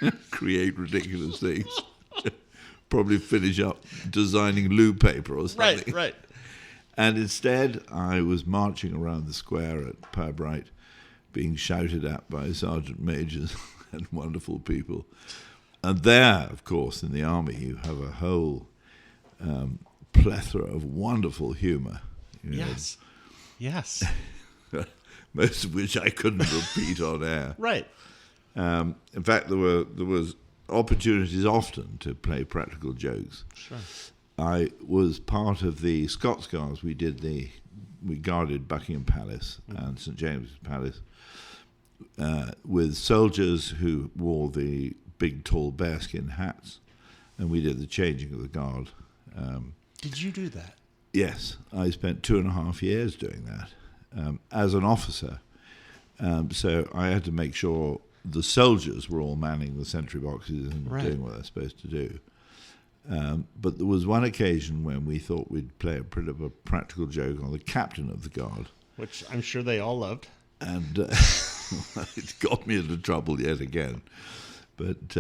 and create ridiculous things. Probably finish up designing loo paper or something. Right. And instead, I was marching around the square at Pirbright, being shouted at by sergeant majors and wonderful people. And there, of course, in the army, you have a whole plethora of wonderful humour. Yes. Most of which I couldn't repeat on air. Right. In fact, there was opportunities often to play practical jokes. Sure. I was part of the Scots Guards. We guarded Buckingham Palace and St James's Palace with soldiers who wore the big, tall bearskin hats, and we did the changing of the guard. Did you do that? Yes, I spent 2.5 years doing that as an officer. So I had to make sure the soldiers were all manning the sentry boxes and doing what they're supposed to do. But there was one occasion when we thought we'd play a bit of a practical joke on the captain of the guard. Which I'm sure they all loved. And it got me into trouble yet again. But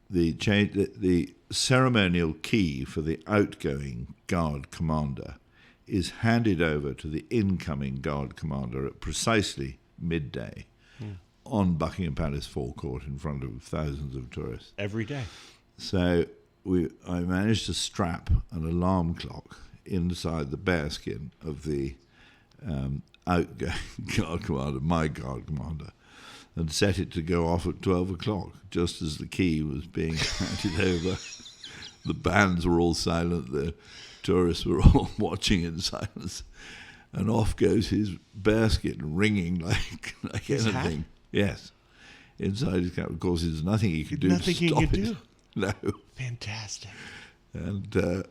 the ceremonial key for the outgoing guard commander is handed over to the incoming guard commander at precisely midday on Buckingham Palace forecourt in front of thousands of tourists. Every day. So I managed to strap an alarm clock inside the bearskin of the outgoing guard commander, my guard commander, and set it to go off at 12 o'clock, just as the key was being handed over. The bands were all silent, the tourists were all watching in silence, and off goes his bearskin, ringing like his anything. Hat? Yes. Inside his cap. Of course, there's nothing he could do to stop it. No. Fantastic. And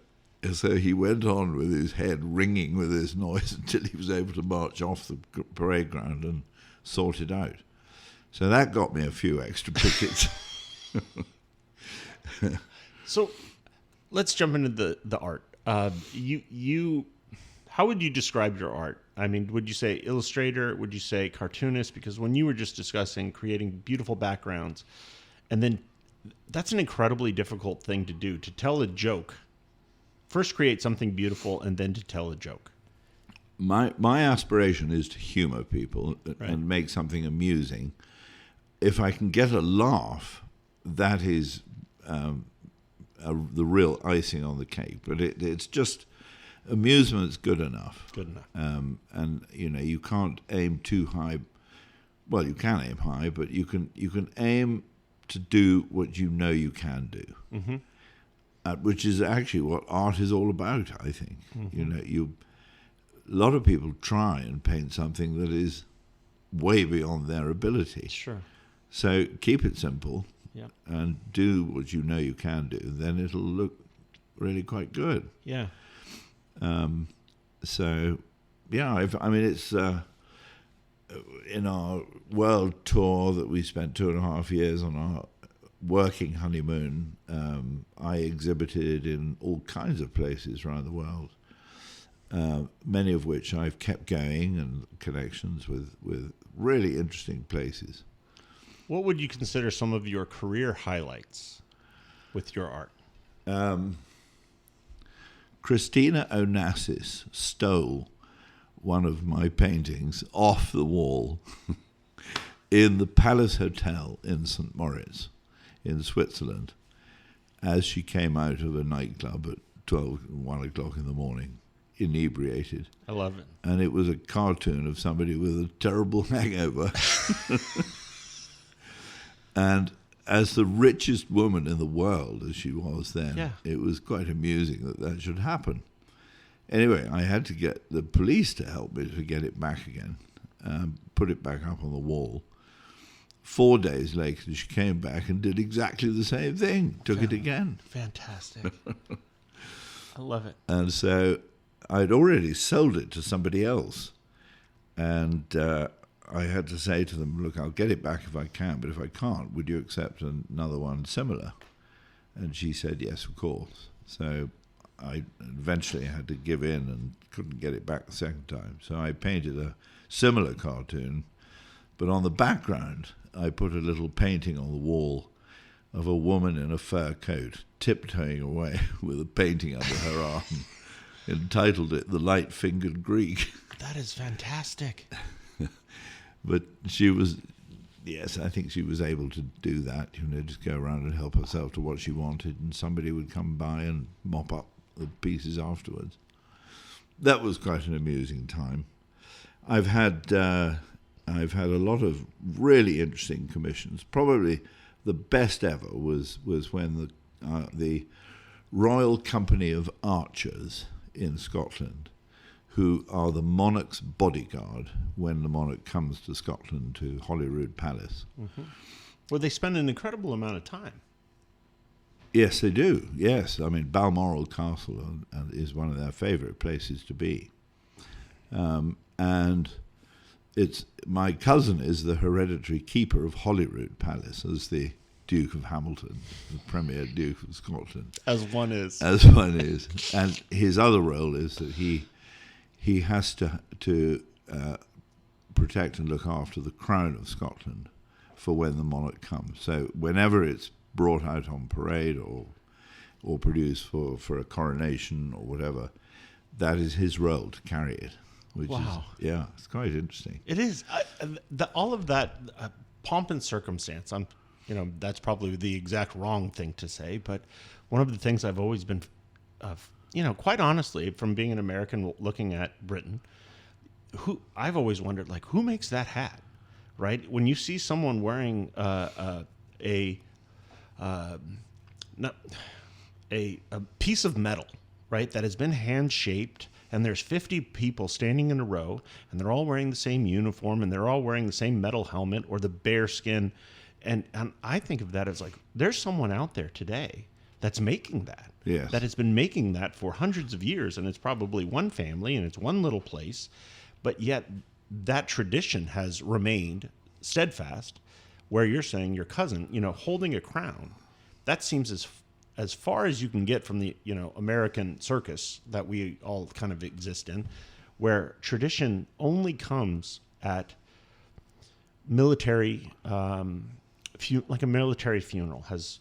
so he went on with his head ringing with this noise until he was able to march off the parade ground and sort it out. So that got me a few extra pickets. So let's jump into the art. How would you describe your art? I mean, would you say illustrator? Would you say cartoonist? Because when you were just discussing creating beautiful backgrounds, and then that's an incredibly difficult thing to do, to tell a joke. First create something beautiful and then to tell a joke. My aspiration is to humor people and make something amusing. If I can get a laugh, that is the real icing on the cake. But it's just amusement's good enough. Good enough. And you can't aim too high. Well, you can aim high, but you can aim to do what you know you can do, which is actually what art is all about. I think a lot of people try and paint something that is way beyond their ability. Sure. So keep it simple, and do what you know you can do. Then it'll look really quite good. Yeah. It's in our world tour that we spent 2.5 years on our working honeymoon. I exhibited in all kinds of places around the world, many of which I've kept going and connections with really interesting places. What would you consider some of your career highlights with your art? Christina Onassis stole one of my paintings off the wall in the Palace Hotel in St. Moritz in Switzerland as she came out of a nightclub at 1 o'clock in the morning, inebriated. I love it. And it was a cartoon of somebody with a terrible hangover. And as the richest woman in the world, as she was then, it was quite amusing that should happen. Anyway, I had to get the police to help me to get it back again, put it back up on the wall. 4 days later, she came back and did exactly the same thing, took it again. Fantastic. I love it. And so I'd already sold it to somebody else, And I had to say to them, look, I'll get it back if I can, but if I can't, would you accept another one similar? And she said, yes, of course. So I eventually had to give in and couldn't get it back the second time. So I painted a similar cartoon, but on the background, I put a little painting on the wall of a woman in a fur coat tiptoeing away with a painting under her arm, entitled it The Light-Fingered Greek. That is fantastic. But she was, yes, I think she was able to do that, just go around and help herself to what she wanted, and somebody would come by and mop up the pieces afterwards. That was quite an amusing time. I've had a lot of really interesting commissions. Probably the best ever was when the Royal Company of Archers in Scotland, who are the monarch's bodyguard when the monarch comes to Scotland to Holyrood Palace. Mm-hmm. Well, they spend an incredible amount of time. Yes, they do. Yes, I mean Balmoral Castle is one of their favourite places to be, and it's my cousin is the hereditary keeper of Holyrood Palace as the Duke of Hamilton, the Premier Duke of Scotland. As one is. And his other role is that he has to protect and look after the crown of Scotland for when the monarch comes. So whenever it's brought out on parade or produced for a coronation or whatever, that is his role to carry it. Which wow. Is, it's quite interesting. It is. All of that pomp and circumstance, that's probably the exact wrong thing to say, but one of the things I've always been, quite honestly, from being an American looking at Britain, I've always wondered, who makes that hat, right? When you see someone wearing a piece of metal, right, that has been hand-shaped, and there's 50 people standing in a row, and they're all wearing the same uniform, and they're all wearing the same metal helmet or the bear skin, and I think of that as there's someone out there today that's making that. Yes. That has been making that for hundreds of years, and it's probably one family, and it's one little place, but yet that tradition has remained steadfast, where you're saying your cousin, holding a crown, that seems as far as you can get from the, American circus that we all kind of exist in, where tradition only comes at military, like a military funeral has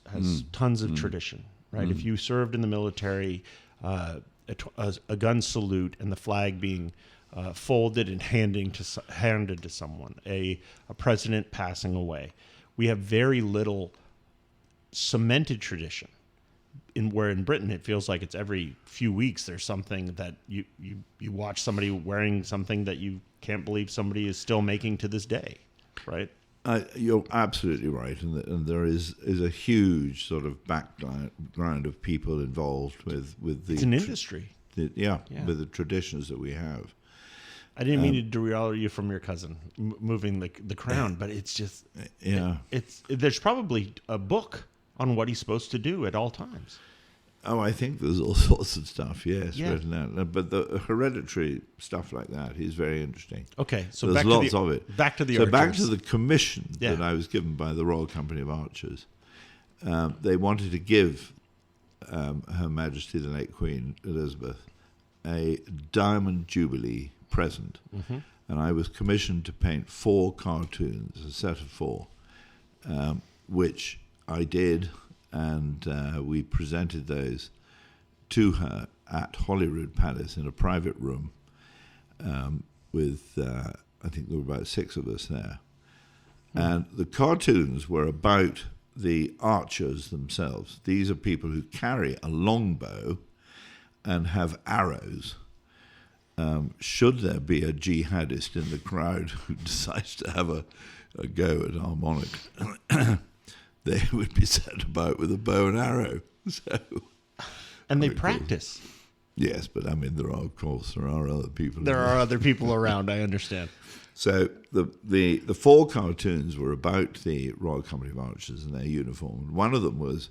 tons of tradition, right? If you served in the military, a gun salute and the flag being folded and handed to someone, a president passing away. We have very little cemented tradition. Where in Britain it feels like it's every few weeks there's something that you watch somebody wearing something that you can't believe somebody is still making to this day, right? You're absolutely right, and there is a huge sort of background of people involved with the. It's an industry. With the traditions that we have. I didn't mean to derail you from your cousin moving the crown, but it's just there's probably a book on what he's supposed to do at all times. Oh, I think there's all sorts of stuff, written out. But the hereditary stuff like that is very interesting. Okay, so there's lots of it. Back to the archers. archers. Back to the commission that I was given by the Royal Company of Archers. They wanted to give Her Majesty the late Queen Elizabeth a Diamond Jubilee present. Mm-hmm. And I was commissioned to paint 4 cartoons, a set of 4, which I did, and we presented those to her at Holyrood Palace in a private room with, I think there were about 6 of us there. And the cartoons were about the archers themselves. These are people who carry a longbow and have arrows. Should there be a jihadist in the crowd who decides to have a go at our monarch, they would be set about with a bow and arrow. And they practice. Cool. Yes, but I mean, there are other people. There are other people around, I understand. So the 4 cartoons were about the Royal Company of Archers and their uniform. One of them was,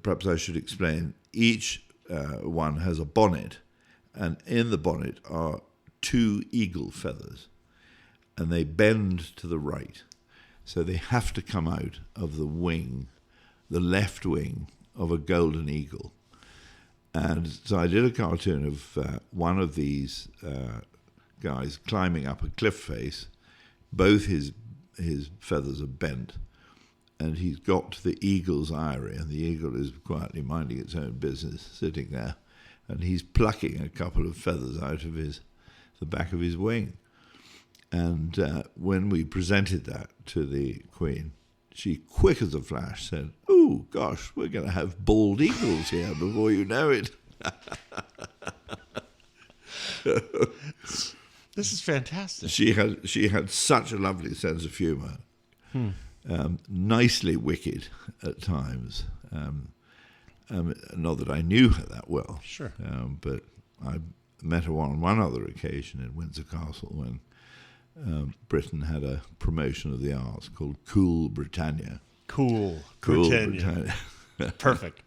perhaps I should explain, each one has a bonnet, and in the bonnet are 2 eagle feathers, and they bend to the right. So they have to come out of the wing, the left wing of a golden eagle. And so I did a cartoon of one of these guys climbing up a cliff face. Both his feathers are bent, and he's got to the eagle's eyrie, and the eagle is quietly minding its own business, sitting there, and he's plucking a couple of feathers out of the back of his wing. And when we presented that to the Queen, she, quick as a flash, said, "Oh, gosh, we're going to have bald eagles here before you know it." This is fantastic. She had such a lovely sense of humour, nicely wicked at times. Not that I knew her that well, Sure. But I met her on one other occasion in Windsor Castle when Britain had a promotion of the arts called Cool Britannia. Cool Britannia. Perfect.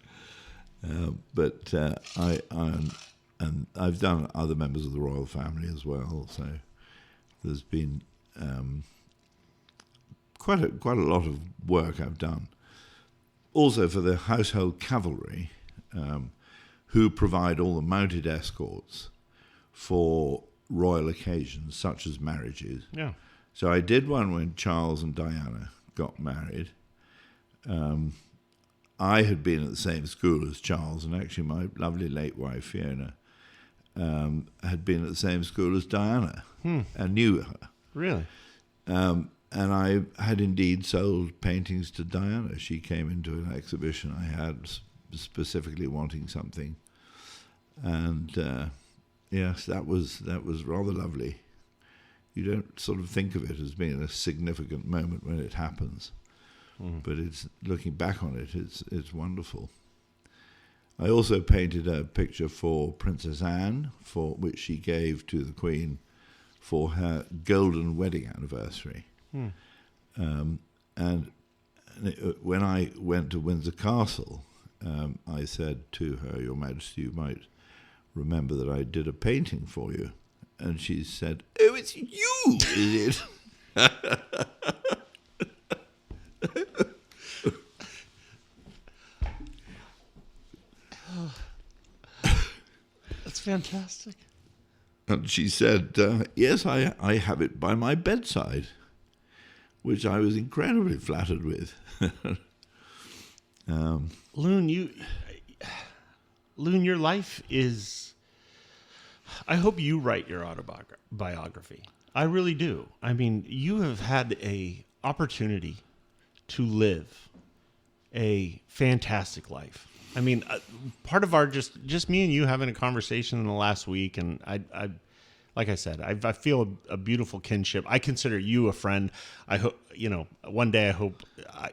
But I've done other members of the royal family as well. So there's been quite a lot of work I've done. Also for the household cavalry, who provide all the mounted escorts for royal occasions such as marriages. Yeah. So I did one when Charles and Diana got married. I had been at the same school as Charles, and actually my lovely late wife Fiona had been at the same school as Diana and knew her. Really? And I had indeed sold paintings to Diana. She came into an exhibition I had specifically wanting something, and yes, that was rather lovely. You don't sort of think of it as being a significant moment when it happens, but it's looking back on it, it's wonderful. I also painted a picture for Princess Anne, for which she gave to the Queen for her golden wedding anniversary. And when I went to Windsor Castle, I said to her, "Your Majesty, you might remember that I did a painting for you." And she said, "Oh, it's you, is it?" That's fantastic. And she said, "Yes, I have it by my bedside," which I was incredibly flattered with. Loon, your life is... I hope you write your autobiography. I really do. I mean, you have had a opportunity to live a fantastic life. I mean, part of our just me and you having a conversation in the last week, and I like I said, I feel a beautiful kinship. I consider you a friend. I hope, one day I hope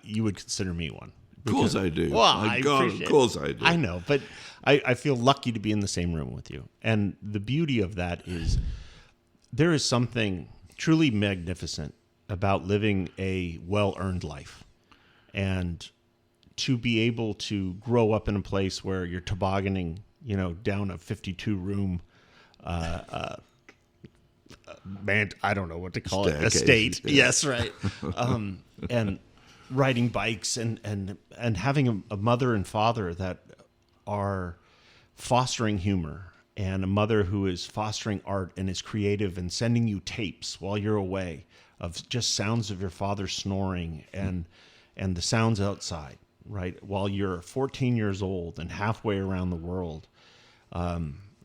you would consider me one. Of course I do. Well, My God, of course I do. I know, but I feel lucky to be in the same room with you. And the beauty of that is there is something truly magnificent about living a well-earned life. And to be able to grow up in a place where you're tobogganing, down a 52-room, man, I don't know what to call it, estate. Yeah. Yes, right. And riding bikes and having a mother and father that are fostering humor, and a mother who is fostering art and is creative and sending you tapes while you're away of just sounds of your father snoring and the sounds outside, right? While you're 14 years old and halfway around the world,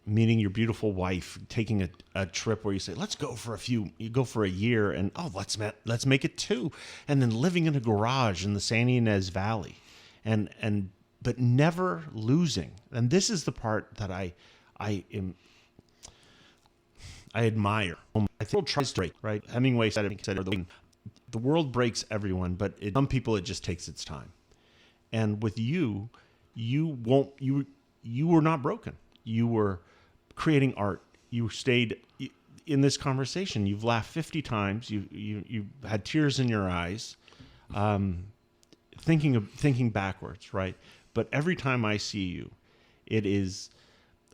meeting your beautiful wife, taking a trip where you say, you go for a year, and let's make it 2, and then living in a garage in the San Ynez Valley, but never losing. And this is the part that I admire. I think tries to break, right? Hemingway said the world breaks everyone, but some people it just takes its time. And with you were not broken. You were creating art. You stayed in this conversation. You've laughed 50 times. You had tears in your eyes, thinking backwards, right? But every time I see you,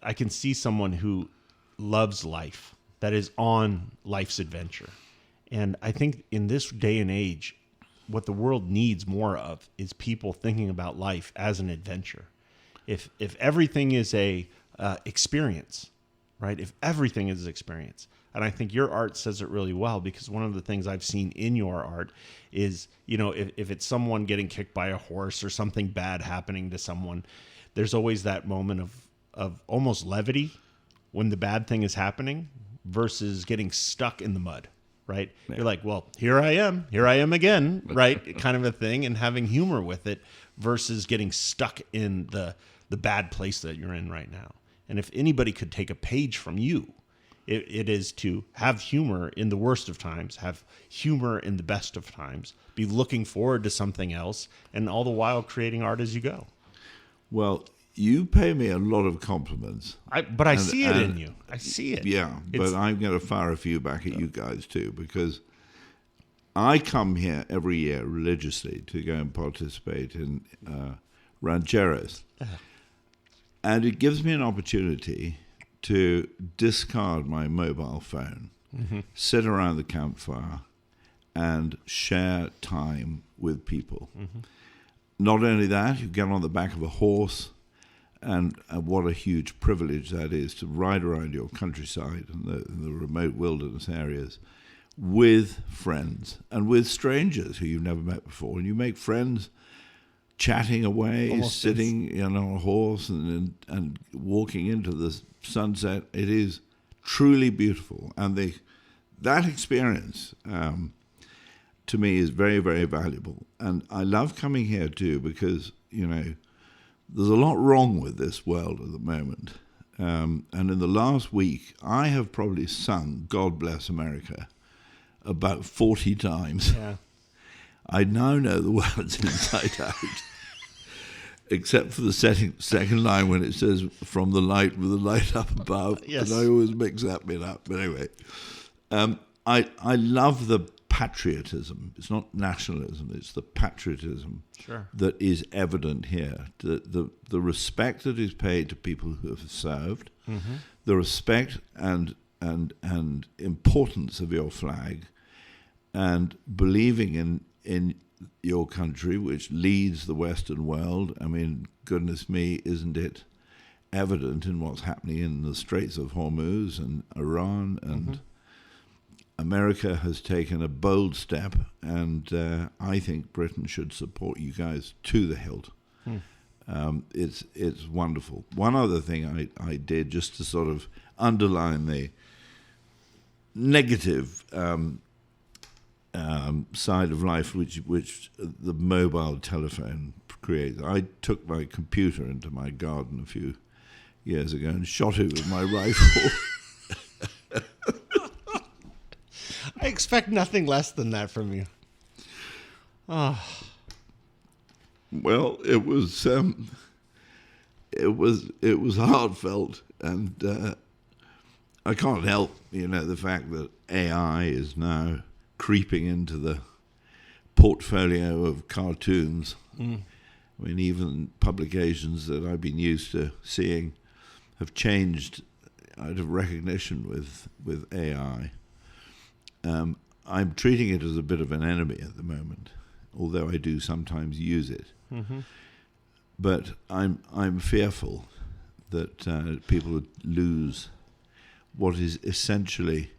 I can see someone who loves life that is on life's adventure. And I think in this day and age, what the world needs more of is people thinking about life as an adventure. If everything is a experience, right? If everything is experience, and I think your art says it really well, because one of the things I've seen in your art is, if it's someone getting kicked by a horse or something bad happening to someone, there's always that moment of almost levity when the bad thing is happening versus getting stuck in the mud, right? Yeah. You're like, well, here I am again, right? Kind of a thing, and having humor with it versus getting stuck in the bad place that you're in right now. And if anybody could take a page from you, it is to have humor in the worst of times, have humor in the best of times, be looking forward to something else, and all the while creating art as you go. Well, you pay me a lot of compliments. But I see it in you. I see it. Yeah, but I'm going to fire a few back at you guys too, because I come here every year religiously to go and participate in rancheros. And it gives me an opportunity to discard my mobile phone, sit around the campfire, and share time with people. Not only that, you get on the back of a horse, and what a huge privilege that is to ride around your countryside and the remote wilderness areas with friends and with strangers who you've never met before. And you make friends chatting away, almost sitting on a horse and walking into the sunset. It is truly beautiful. And that experience, to me, is very, very valuable. And I love coming here too, because, there's a lot wrong with this world at the moment. And in the last week, I have probably sung God Bless America about 40 times. Yeah. I now know the words inside out, except for the second line when it says, from the light with the light up above. Yes. And I always mix that bit up. But anyway, I love the patriotism. It's not nationalism, it's the patriotism that is evident here. The respect that is paid to people who have served, the respect and importance of your flag, and believing in your country, which leads the Western world. I mean, goodness me, isn't it evident in what's happening in the Straits of Hormuz and Iran? And America has taken a bold step, and I think Britain should support you guys to the hilt. It's wonderful. One other thing I did, just to sort of underline the negative side of life, which the mobile telephone creates. I took my computer into my garden a few years ago and shot it with my rifle. I expect nothing less than that from you. Oh. Well, it was heartfelt, and I can't help, the fact that AI is now creeping into the portfolio of cartoons. I mean, even publications that I've been used to seeing have changed out of recognition with AI. I'm treating it as a bit of an enemy at the moment, although I do sometimes use it. But I'm fearful that people would lose what is essentially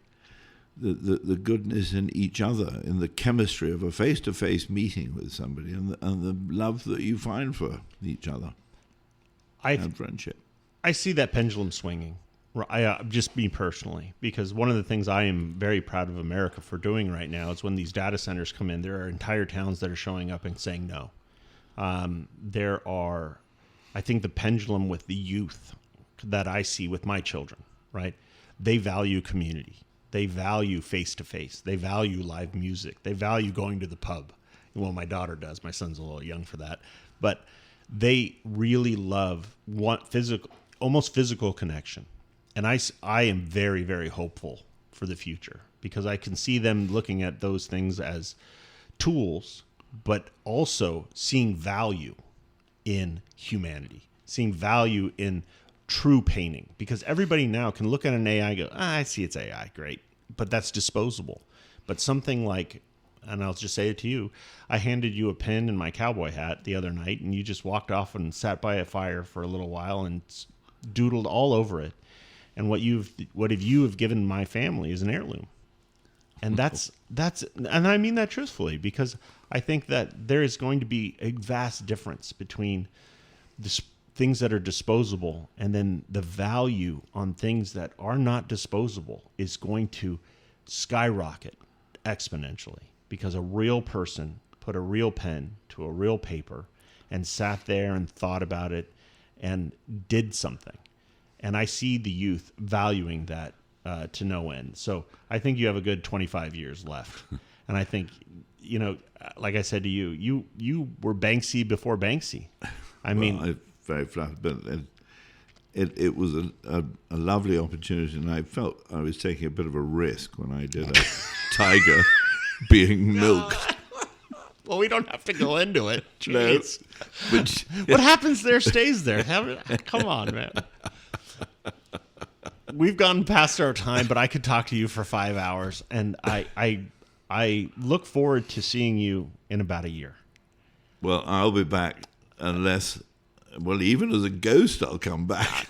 the goodness in each other, in the chemistry of a face-to-face meeting with somebody, and the love that you find for each other and friendship. I see that pendulum swinging. Just me personally, because one of the things I am very proud of America for doing right now is when these data centers come in, there are entire towns that are showing up and saying no. There are, I think, the pendulum with the youth that I see with my children, right? They value community. They value face-to-face. They value live music. They value going to the pub. Well, my daughter does. My son's a little young for that. But they really love almost physical connection. And I am very, very hopeful for the future, because I can see them looking at those things as tools, but also seeing value in humanity, seeing value in true painting, because everybody now can look at an AI and go, I see it's AI, great, but that's disposable. But something like, and I'll just say it to you, I handed you a pen and my cowboy hat the other night, and you just walked off and sat by a fire for a little while and doodled all over it. And what you have given my family is an heirloom. And that's and I mean that truthfully, because I think that there is going to be a vast difference between things that are disposable and then the value on things that are not disposable is going to skyrocket exponentially, because a real person put a real pen to a real paper and sat there and thought about it and did something. And I see the youth valuing that to no end. So I think you have a good 25 years left. And I think, like I said to you, you were Banksy before Banksy. I'm very flattered, but it was a lovely opportunity, and I felt I was taking a bit of a risk when I did a tiger being milked. Well, we don't have to go into it. No, but what happens there stays there. Come on, man. We've gone past our time, but I could talk to you for 5 hours, and I look forward to seeing you in about a year. Well, I'll be back unless, even as a ghost, I'll come back.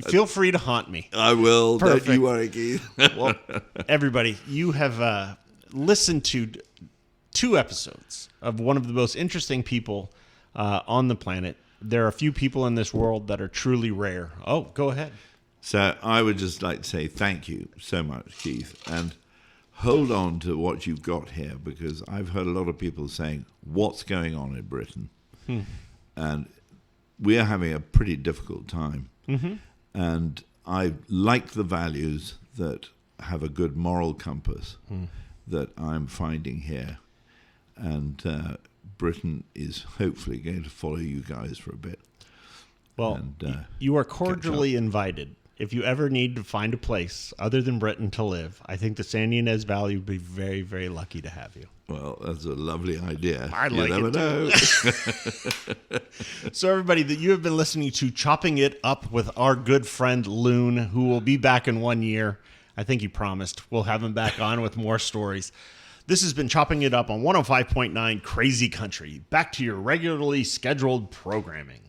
Feel free to haunt me. I will. Perfect. Don't you worry, Keith. Well, everybody, you have listened to 2 episodes of one of the most interesting people on the planet. There are a few people in this world that are truly rare. Oh, go ahead. So I would just like to say thank you so much, Keith, and hold on to what you've got here, because I've heard a lot of people saying, what's going on in Britain? And we're having a pretty difficult time. Mm-hmm. And I like the values that have a good moral compass that I'm finding here. And Britain is hopefully going to follow you guys for a bit. Well, you are cordially invited. If you ever need to find a place other than Britain to live, I think the San Ynez Valley would be very, very lucky to have you. Well, that's a lovely idea. I'd you like never it know. So, everybody, that you have been listening to Chopping It Up with our good friend Loon, who will be back in 1 year. I think he promised. We'll have him back on with more stories. This has been Chopping It Up on 105.9 Crazy Country. Back to your regularly scheduled programming.